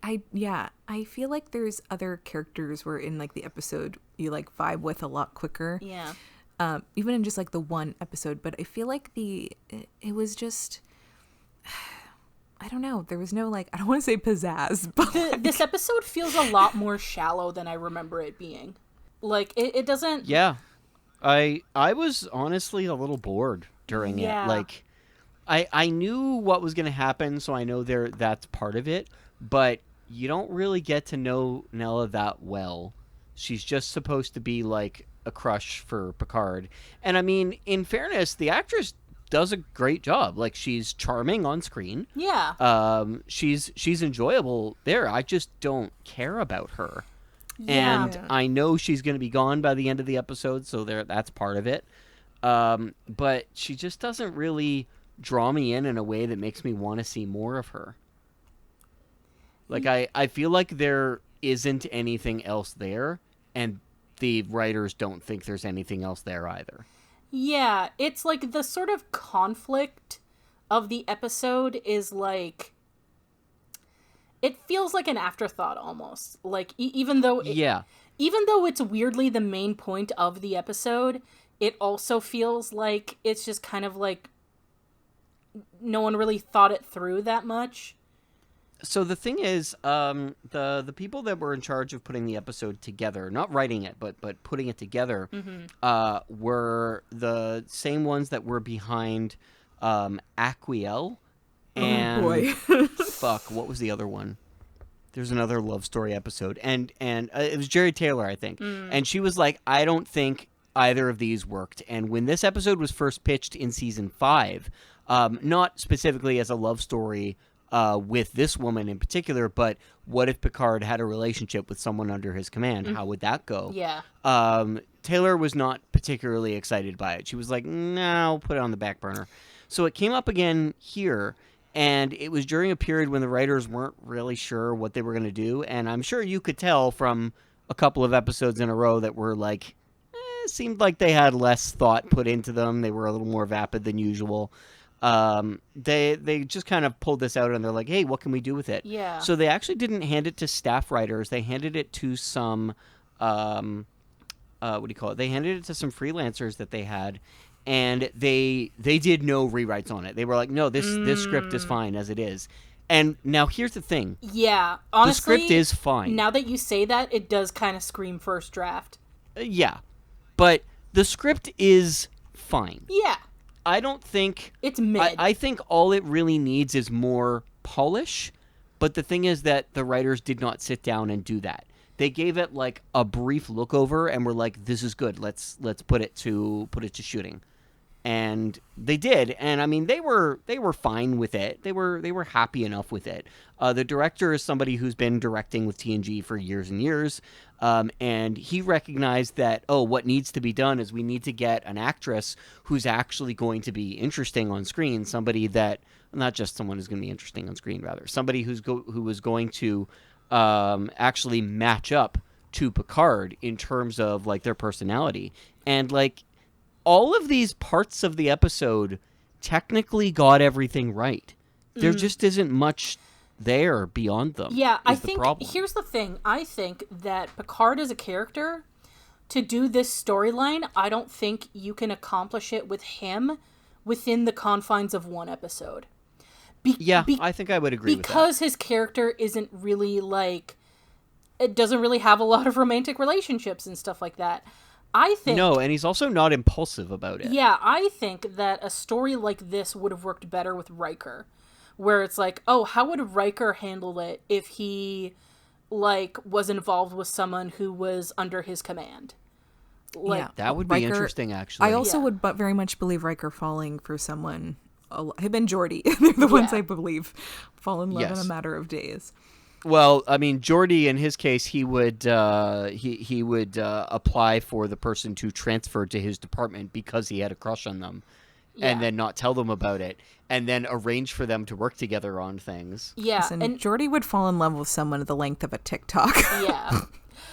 I feel like there's other characters where in, like, the episode you, like, vibe with a lot quicker.
Yeah.
Even in just, like, the one episode. But I feel like it was just, I don't know. There was no, like, I don't want to say pizzazz, but
This episode feels a lot more shallow than I remember it being. Like, it doesn't...
Yeah. I was honestly a little bored during
Yeah.
it. Like, I knew what was going to happen, so I know that's part of it, but you don't really get to know Nella that well. She's just supposed to be, like, a crush for Picard. And I mean, in fairness, the actress does a great job. Like, she's charming on screen.
Yeah.
She's enjoyable there. I just don't care about her.
Yeah.
And I know she's going to be gone by the end of the episode, so that's part of it. But she just doesn't really draw me in a way that makes me want to see more of her. Like, I feel like there isn't anything else there, and the writers don't think there's anything else there either.
Yeah, it's like the sort of conflict of the episode is like... it feels like an afterthought almost. Like even though
Yeah.
even though it's weirdly the main point of the episode, it also feels like it's just kind of like no one really thought it through that much.
So the thing is, the people that were in charge of putting the episode together, not writing it, but putting it together, were the same ones that were behind Aquiel and
boy.
fuck, what was the other one? There's another love story episode, and it was Jerry Taylor, I think, and she was like, I don't think either of these worked. And when this episode was first pitched in season 5, not specifically as a love story with this woman in particular, but what if Picard had a relationship with someone under his command? How would that go?
Yeah.
Taylor was not particularly excited by it. She was like, no, put it on the back burner. So it came up again here, and it was during a period when the writers weren't really sure what they were going to do, and I'm sure you could tell from a couple of episodes in a row that were like, seemed like they had less thought put into them. They were a little more vapid than usual. They just kind of pulled this out and they're like, hey, what can we do with it?
Yeah.
So they actually didn't hand it to staff writers. They handed it to some, what do you call it? They handed it to some freelancers that they had, and they did no rewrites on it. They were like, no, this script is fine as it is. And now here's the thing.
Yeah. Honestly,
the script is fine.
Now that you say that, it does kind of scream first draft.
Yeah. But the script is fine.
Yeah.
I don't think...
It's mid.
I think all it really needs is more polish, but the thing is that the writers did not sit down and do that. They gave it like a brief look over and were like, this is good. Let's put it to shooting. And they did, and I mean they were fine with it. They were happy enough with it. The director is somebody who's been directing with TNG for years and years, and he recognized that what needs to be done is we need to get an actress who's actually going to be interesting on screen. Somebody that not just someone who's going to be interesting on screen, rather somebody who is going to actually match up to Picard in terms of like their personality and like. All of these parts of the episode technically got everything right. There just isn't much there beyond them.
Yeah, I think here's the thing. I think that Picard as a character, to do this storyline, I don't think you can accomplish it with him within the confines of one episode.
I think I would agree with that.
Because his character isn't really like... It doesn't really have a lot of romantic relationships and stuff like that. I think...
No, and he's also not impulsive about it.
Yeah, I think that a story like this would have worked better with Riker. Where it's like, oh, how would Riker handle it if he, like, was involved with someone who was under his command? Like,
yeah,
that would be interesting, actually.
I also would very much believe Riker falling for someone... Him and Geordi, they're the ones I believe fall in love in a matter of days.
Well, I mean, Geordi, in his case, he would he would apply for the person to transfer to his department because he had a crush on them, and then not tell them about it, and then arrange for them to work together on things.
Yeah,
listen, and Geordi would fall in love with someone the length of a TikTok.
Yeah.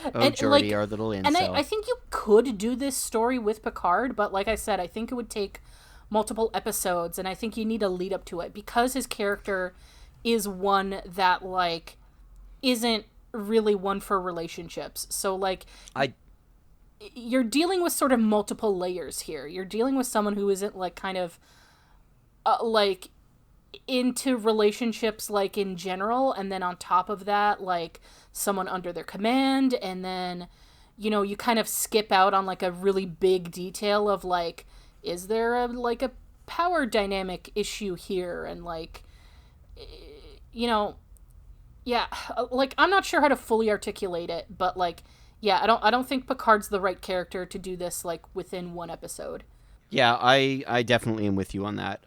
Geordi, our little incel.
And I think you could do this story with Picard, but like I said, I think it would take multiple episodes, and I think you need a lead up to it because his character is one that like isn't really one for relationships. So like you're dealing with sort of multiple layers here. You're dealing with someone who isn't like kind of like into relationships like in general, and then on top of that like someone under their command, and then you know you kind of skip out on like a really big detail of like, is there a power dynamic issue here, and like you know, yeah, like I'm not sure how to fully articulate it, but like yeah, I don't think Picard's the right character to do this like within one episode.
Yeah, I definitely am with you on that.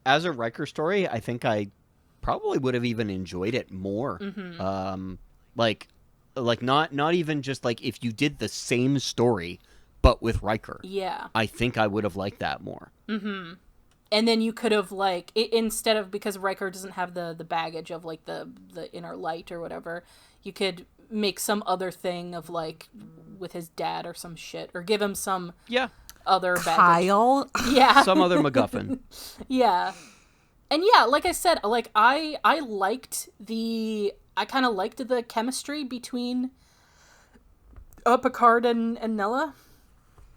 As a Riker story, I think I probably would have even enjoyed it more. Mm-hmm. Like not even just like if you did the same story but with Riker.
Yeah,
I think I would have liked that more.
Mm-hmm. And then you could have like instead of, because Riker doesn't have the baggage of like the inner light or whatever, you could make some other thing of like with his dad or some shit, or give him some other baggage.
Kyle.
Yeah.
Some other MacGuffin.
Yeah. And yeah, like I said, like I liked the I kind of liked the chemistry between Picard and Nella.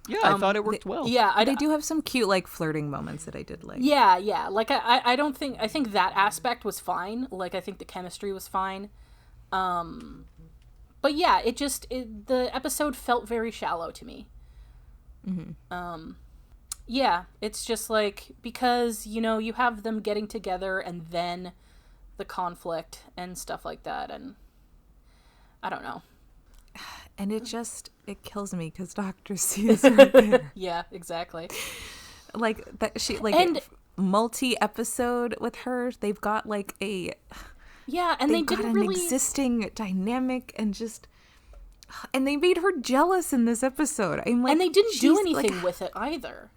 Yeah, I thought it worked well.
Yeah,
They do have some cute, like, flirting moments that I did like.
Yeah. Like, I don't think... I think that aspect was fine. Like, I think the chemistry was fine. But yeah, the episode felt very shallow to me. Mm-hmm. Yeah, it's just like, because, you know, you have them getting together and then the conflict and stuff like that, and I don't know.
And it kills me because Dr. C is right there.
Yeah, exactly.
Like, that she, like,
And
multi-episode with her, they've got, like,
yeah, and they
got
didn't
an
really...
existing dynamic, and they made her jealous in this episode. I'm like,
and they didn't do anything
like,
with it either.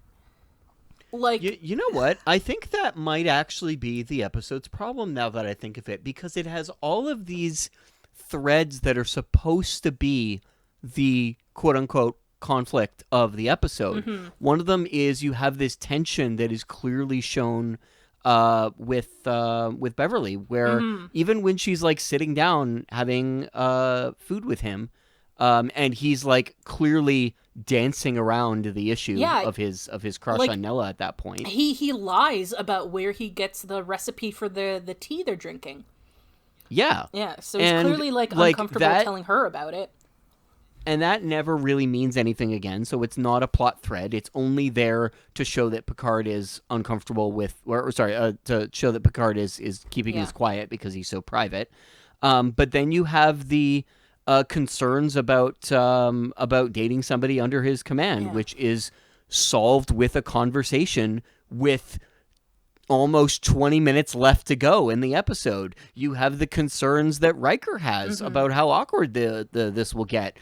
Like,
you know what? I think that might actually be the episode's problem now that I think of it, because it has all of these threads that are supposed to be the quote-unquote conflict of the episode. Mm-hmm. One of them is you have this tension that is clearly shown with Beverly, where even when she's like sitting down having food with him, and he's like clearly dancing around the issue of his crush
like,
on Nella at that point.
He lies about where he gets the recipe for the tea they're drinking.
Yeah.
Yeah, so he's clearly like uncomfortable telling her about it.
And that never really means anything again, so it's not a plot thread. It's only there to show that Picard is uncomfortable with, to show that Picard is keeping his quiet because he's so private. But then you have the concerns about dating somebody under his command, which is solved with a conversation with almost 20 minutes left to go in the episode. You have the concerns that Riker has about how awkward this will get.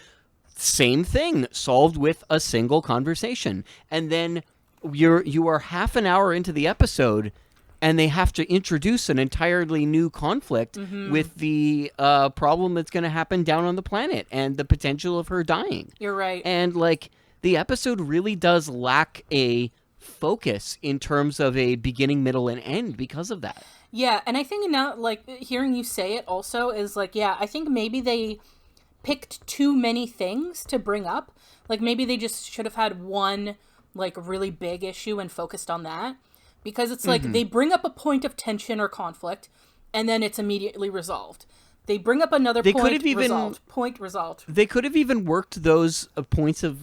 Same thing, solved with a single conversation. And then you are half an hour into the episode, and they have to introduce an entirely new conflict with the problem that's going to happen down on the planet and the potential of her dying.
You're right.
And, like, the episode really does lack a focus in terms of a beginning, middle, and end because of that.
Yeah, and I think now, like, hearing you say it also is, like, yeah, I think maybe they picked too many things to bring up. Like, maybe they just should have had one, like, really big issue and focused on that. Because it's like, they bring up a point of tension or conflict, and then it's immediately resolved. They bring up another point resolved.
They could have even worked those points of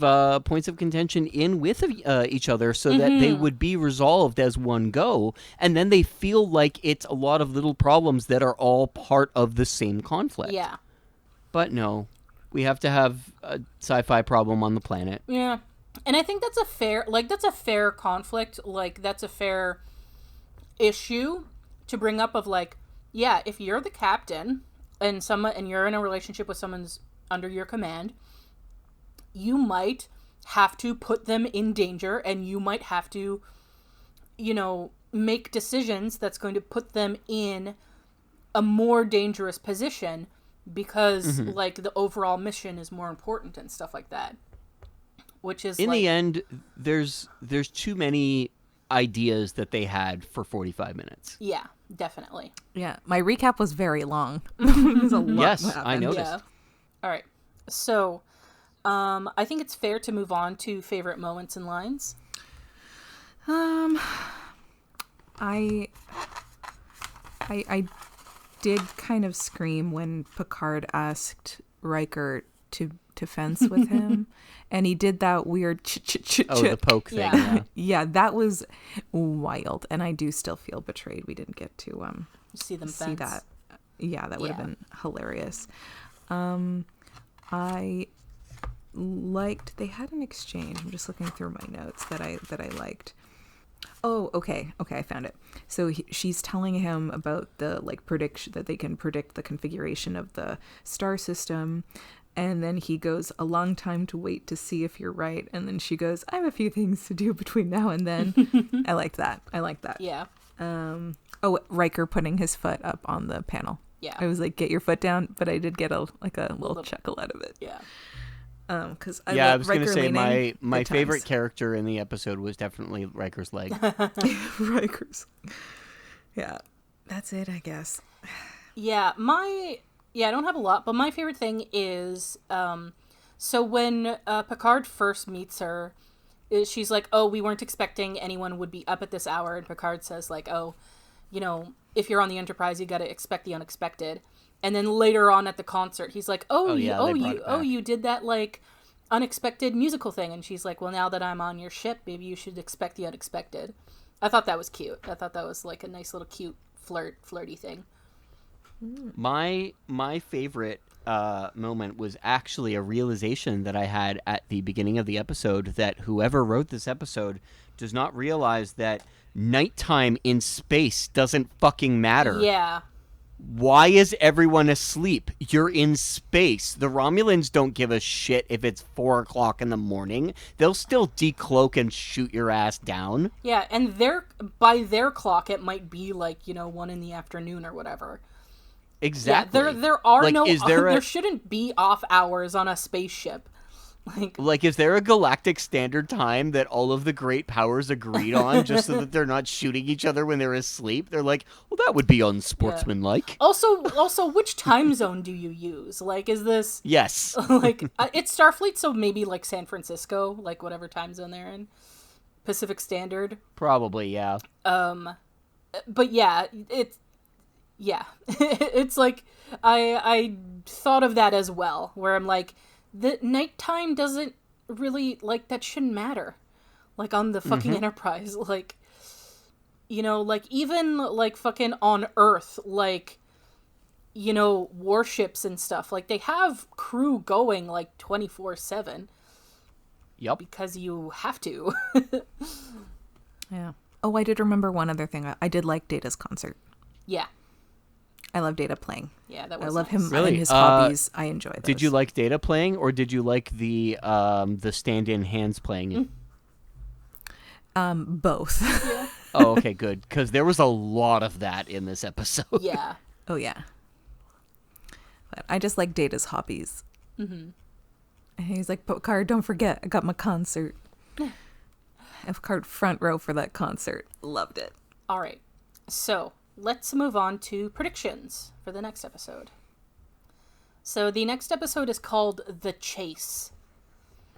contention in with each other so that they would be resolved as one go, and then they feel like it's a lot of little problems that are all part of the same conflict.
Yeah.
But no, we have to have a sci-fi problem on the planet.
Yeah. And I think that's a fair conflict. Like, that's a fair issue to bring up of, like, yeah, if you're the captain and you're in a relationship with someone's under your command, you might have to put them in danger, and you might have to, you know, make decisions that's going to put them in a more dangerous position because, like, the overall mission is more important and stuff like that. Which is,
in the end, there's too many ideas that they had for 45 minutes.
Yeah, definitely.
Yeah, my recap was very long. It was a lot.
Yes, I noticed. Yeah.
All right, so I think it's fair to move on to favorite moments and lines.
I did kind of scream when Picard asked Riker to fence with him, and he did that weird
the poke thing.
Yeah, that was wild, and I do still feel betrayed we didn't get to
see them
see that. Yeah, that would have been hilarious. I liked, they had an exchange. I'm just looking through my notes that I liked. Oh, okay, I found it. So she's telling him about the, like, prediction that they can predict the configuration of the star system. And then he goes, a long time to wait to see if you're right. And then she goes, I have a few things to do between now and then. I liked that.
Yeah.
Riker putting his foot up on the panel.
Yeah.
I was like, get your foot down. But I did get a little chuckle out of it.
Yeah.
Because
I was going to say my favorite character in the episode was definitely Riker's leg.
Riker's. Yeah. That's it, I guess.
Yeah. Yeah, I don't have a lot, but my favorite thing is, so when Picard first meets her, she's like, oh, we weren't expecting anyone would be up at this hour, and Picard says, like, oh, you know, if you're on the Enterprise, you gotta expect the unexpected. And then later on at the concert, he's like, you did that, like, unexpected musical thing. And she's like, well, now that I'm on your ship, maybe you should expect the unexpected. I thought that was cute. I thought that was, like, a nice little cute flirty thing.
My favorite moment was actually a realization that I had at the beginning of the episode, that whoever wrote this episode does not realize that nighttime in space doesn't fucking matter.
Yeah.
Why is everyone asleep? You're in space. The Romulans don't give a shit if it's 4 o'clock in the morning. They'll still decloak and shoot your ass down.
Yeah, and by their clock, it might be like, you know, 1 in the afternoon or whatever.
Exactly.
Yeah, there are
like,
no.
there
shouldn't be off hours on a spaceship.
Like, is there a galactic standard time that all of the great powers agreed on just so that they're not shooting each other when they're asleep? They're like, well, that would be unsportsmanlike.
Yeah. Also, which time zone do you use? Like, is this...
Yes.
Like, it's Starfleet, so maybe, like, San Francisco, like, whatever time zone they're in. Pacific Standard.
Probably, yeah.
But yeah, it's like, I thought of that as well, where I'm like, the nighttime doesn't really, like, that shouldn't matter. Like, on the fucking Enterprise, like, you know, like, even, like, fucking on Earth, like, you know, warships and stuff, like, they have crew going, like, 24/7.
Yep.
Because you have to.
Yeah. Oh, I did remember one other thing. I did like Data's concert.
Yeah.
I love Data playing.
Yeah, that was
I love
nice.
him
Really?
and his hobbies. I enjoy those.
Did you like Data playing, or did you like the stand-in hands playing?
Both.
Yeah.
Oh, okay, good. Because there was a lot of that in this episode.
Yeah.
Oh, yeah. But I just like Data's hobbies.
Mm-hmm.
And he's like, Picard, don't forget, I got my concert. And Picard front row for that concert. Loved it.
All right. So let's move on to predictions for the next episode. So the next episode is called The Chase.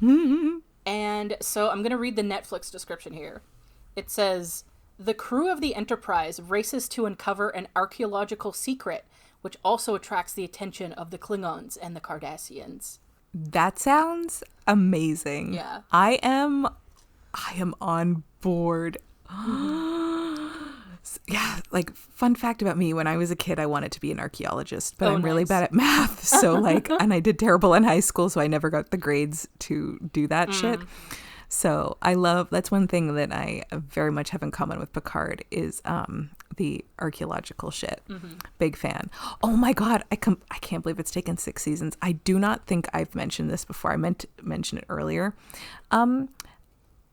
And so I'm going to read the Netflix description here. It says, the crew of the Enterprise races to uncover an archaeological secret, which also attracts the attention of the Klingons and the Cardassians.
That sounds amazing.
Yeah.
I am on board. Yeah, like, fun fact about me, when I was a kid, I wanted to be an archaeologist, but I'm really
nice.
bad at math. So, like, and I did terrible in high school, so I never got the grades to do that shit. So that's one thing that I very much have in common with Picard is the archaeological shit. Big fan. Oh my God, I can't believe it's taken 6 seasons. I do not think I've mentioned this before. I meant to mention it earlier.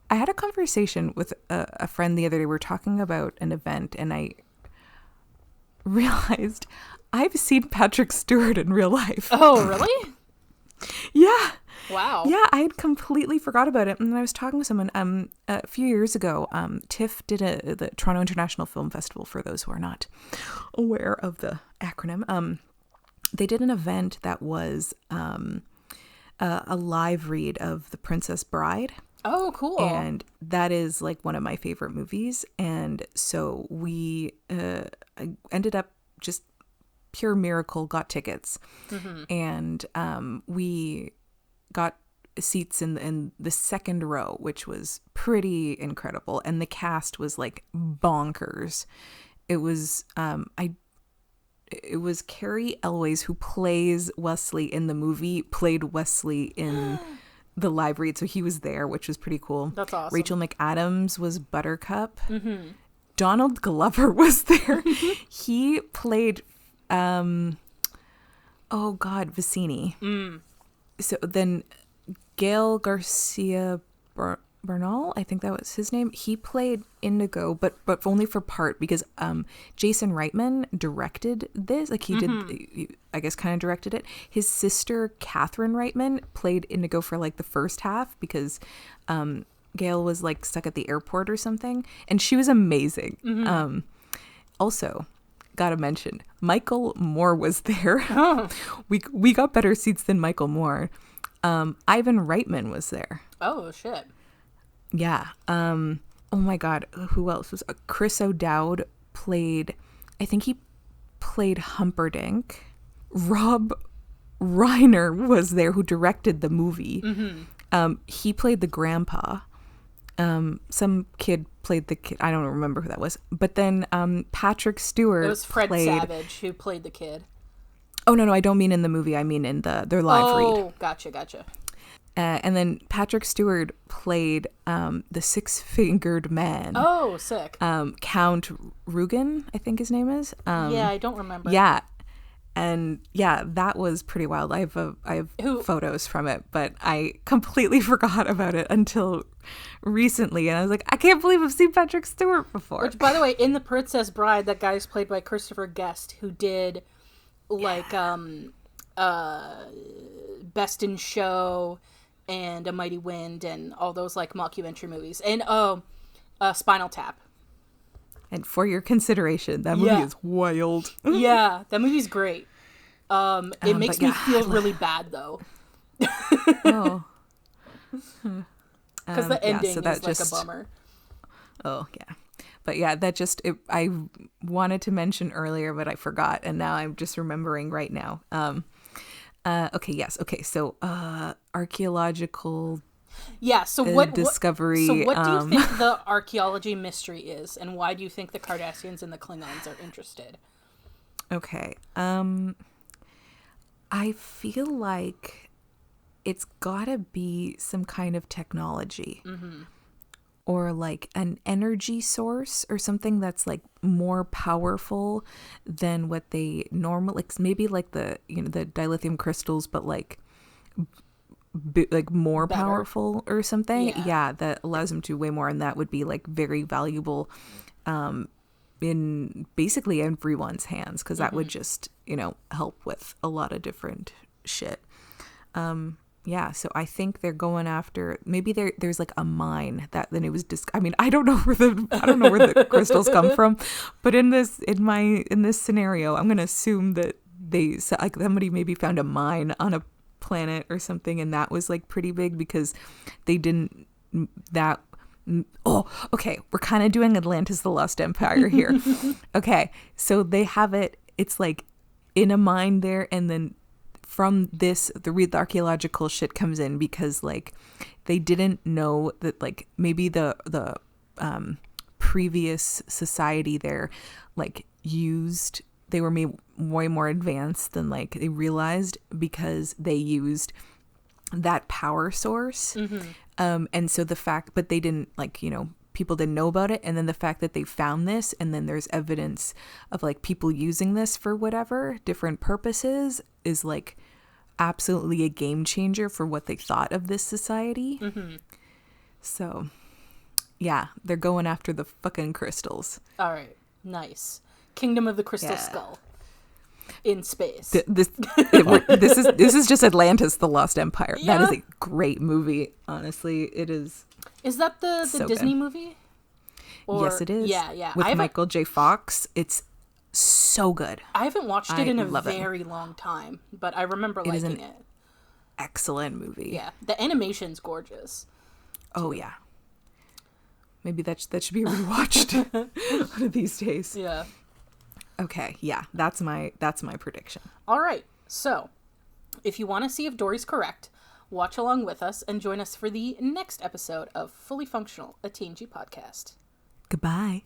I had a conversation with a friend the other day. We were talking about an event, and I realized I've seen Patrick Stewart in real life.
Oh, really?
Yeah.
Wow.
Yeah, I had completely forgot about it. And I was talking with someone a few years ago. TIFF did the Toronto International Film Festival, for those who are not aware of the acronym. They did an event that was a live read of The Princess Bride.
Oh, cool.
And that is, like, one of my favorite movies. And so we ended up, just pure miracle, got tickets. And we got seats in the second row, which was pretty incredible. And the cast was, like, bonkers. It was it was Carrie Elways, who plays Wesley in the movie, played Wesley in the live read, so he was there, which was pretty cool.
That's awesome.
Rachel McAdams was Buttercup. Donald Glover was there. He played Vicini. So then Gail Garcia Bernal, I think that was his name. He played Indigo, but only for part, because Jason Reitman directed this. Like, he did, I guess, kind of directed it. His sister Catherine Reitman played Indigo for, like, the first half, because Gail was, like, stuck at the airport or something, and she was amazing. Also, gotta mention, Michael Moore was there.
Oh.
We got better seats than Michael Moore. Ivan Reitman was there.
Oh, shit.
Yeah. Oh my God. Who else was? Chris O'Dowd played. I think he played Humperdinck. Rob Reiner was there, who directed the movie. He played the grandpa. Some kid played the kid. I don't remember who that was. But then Patrick Stewart.
It was Fred
played...
Savage who played the kid.
Oh no, I don't mean in the movie. I mean in their live read.
Oh, gotcha.
And then Patrick Stewart played the six-fingered man.
Oh, sick.
Count Rugen, I think his name is.
Yeah, I don't remember.
Yeah. And yeah, that was pretty wild. I have photos from it, but I completely forgot about it until recently. And I was like, I can't believe I've seen Patrick Stewart before.
Which, by the way, in The Princess Bride, that guy is played by Christopher Guest, who did like Best in Show and A Mighty Wind and all those like mockumentary movies. And Spinal Tap.
And for your consideration, that movie is wild.
Yeah, that movie's great. It makes me feel really bad though.
Oh.
Because the ending is like
just...
a bummer.
Oh, yeah. But yeah, I wanted to mention earlier, but I forgot. And now I'm just remembering right now. Okay, yes. Okay, so archaeological discovery.
So what do you think the archaeology mystery is? And why do you think the Cardassians and the Klingons are interested?
Okay. I feel like it's gotta be some kind of technology. Or like an energy source or something that's like more powerful than what they normally, like maybe like the dilithium crystals, but like more
better.
Powerful or something. Yeah, that allows them to way more, and that would be like very valuable in basically everyone's hands, because that would just help with a lot of different shit. Yeah, so I think they're going after, maybe there's like a mine that then it was I don't know where the crystals come from, but in this scenario, I'm going to assume that like somebody maybe found a mine on a planet or something, and that was like pretty big because they didn't okay, we're kind of doing Atlantis the Lost Empire here. Okay, so they have it's like in a mine there, and then from this, the archaeological shit comes in because like they didn't know that like maybe the previous society there like they were made way more advanced than like they realized, because they used that power source. And so the fact, but they didn't like, people didn't know about it. And then the fact that they found this, and then there's evidence of like people using this for whatever different purposes, is like absolutely a game changer for what they thought of this society. So yeah, they're going after the fucking crystals.
All right, nice. Kingdom of the Crystal Skull in space.
This is just Atlantis the Lost Empire. Yeah. That is a great movie, honestly. It is.
Is that the
so
Disney
good.
movie?
Yes, it is.
Yeah.
With Michael J. Fox. It's so good.
I haven't watched it in a very long time, but I remember liking it.
Excellent movie.
Yeah, the animation's gorgeous.
Oh yeah. Maybe that should be rewatched one of these days.
Yeah.
Okay, yeah, that's my prediction.
All right, so if you want to see if Dory's correct, watch along with us and join us for the next episode of Fully Functional, a TNG podcast.
Goodbye.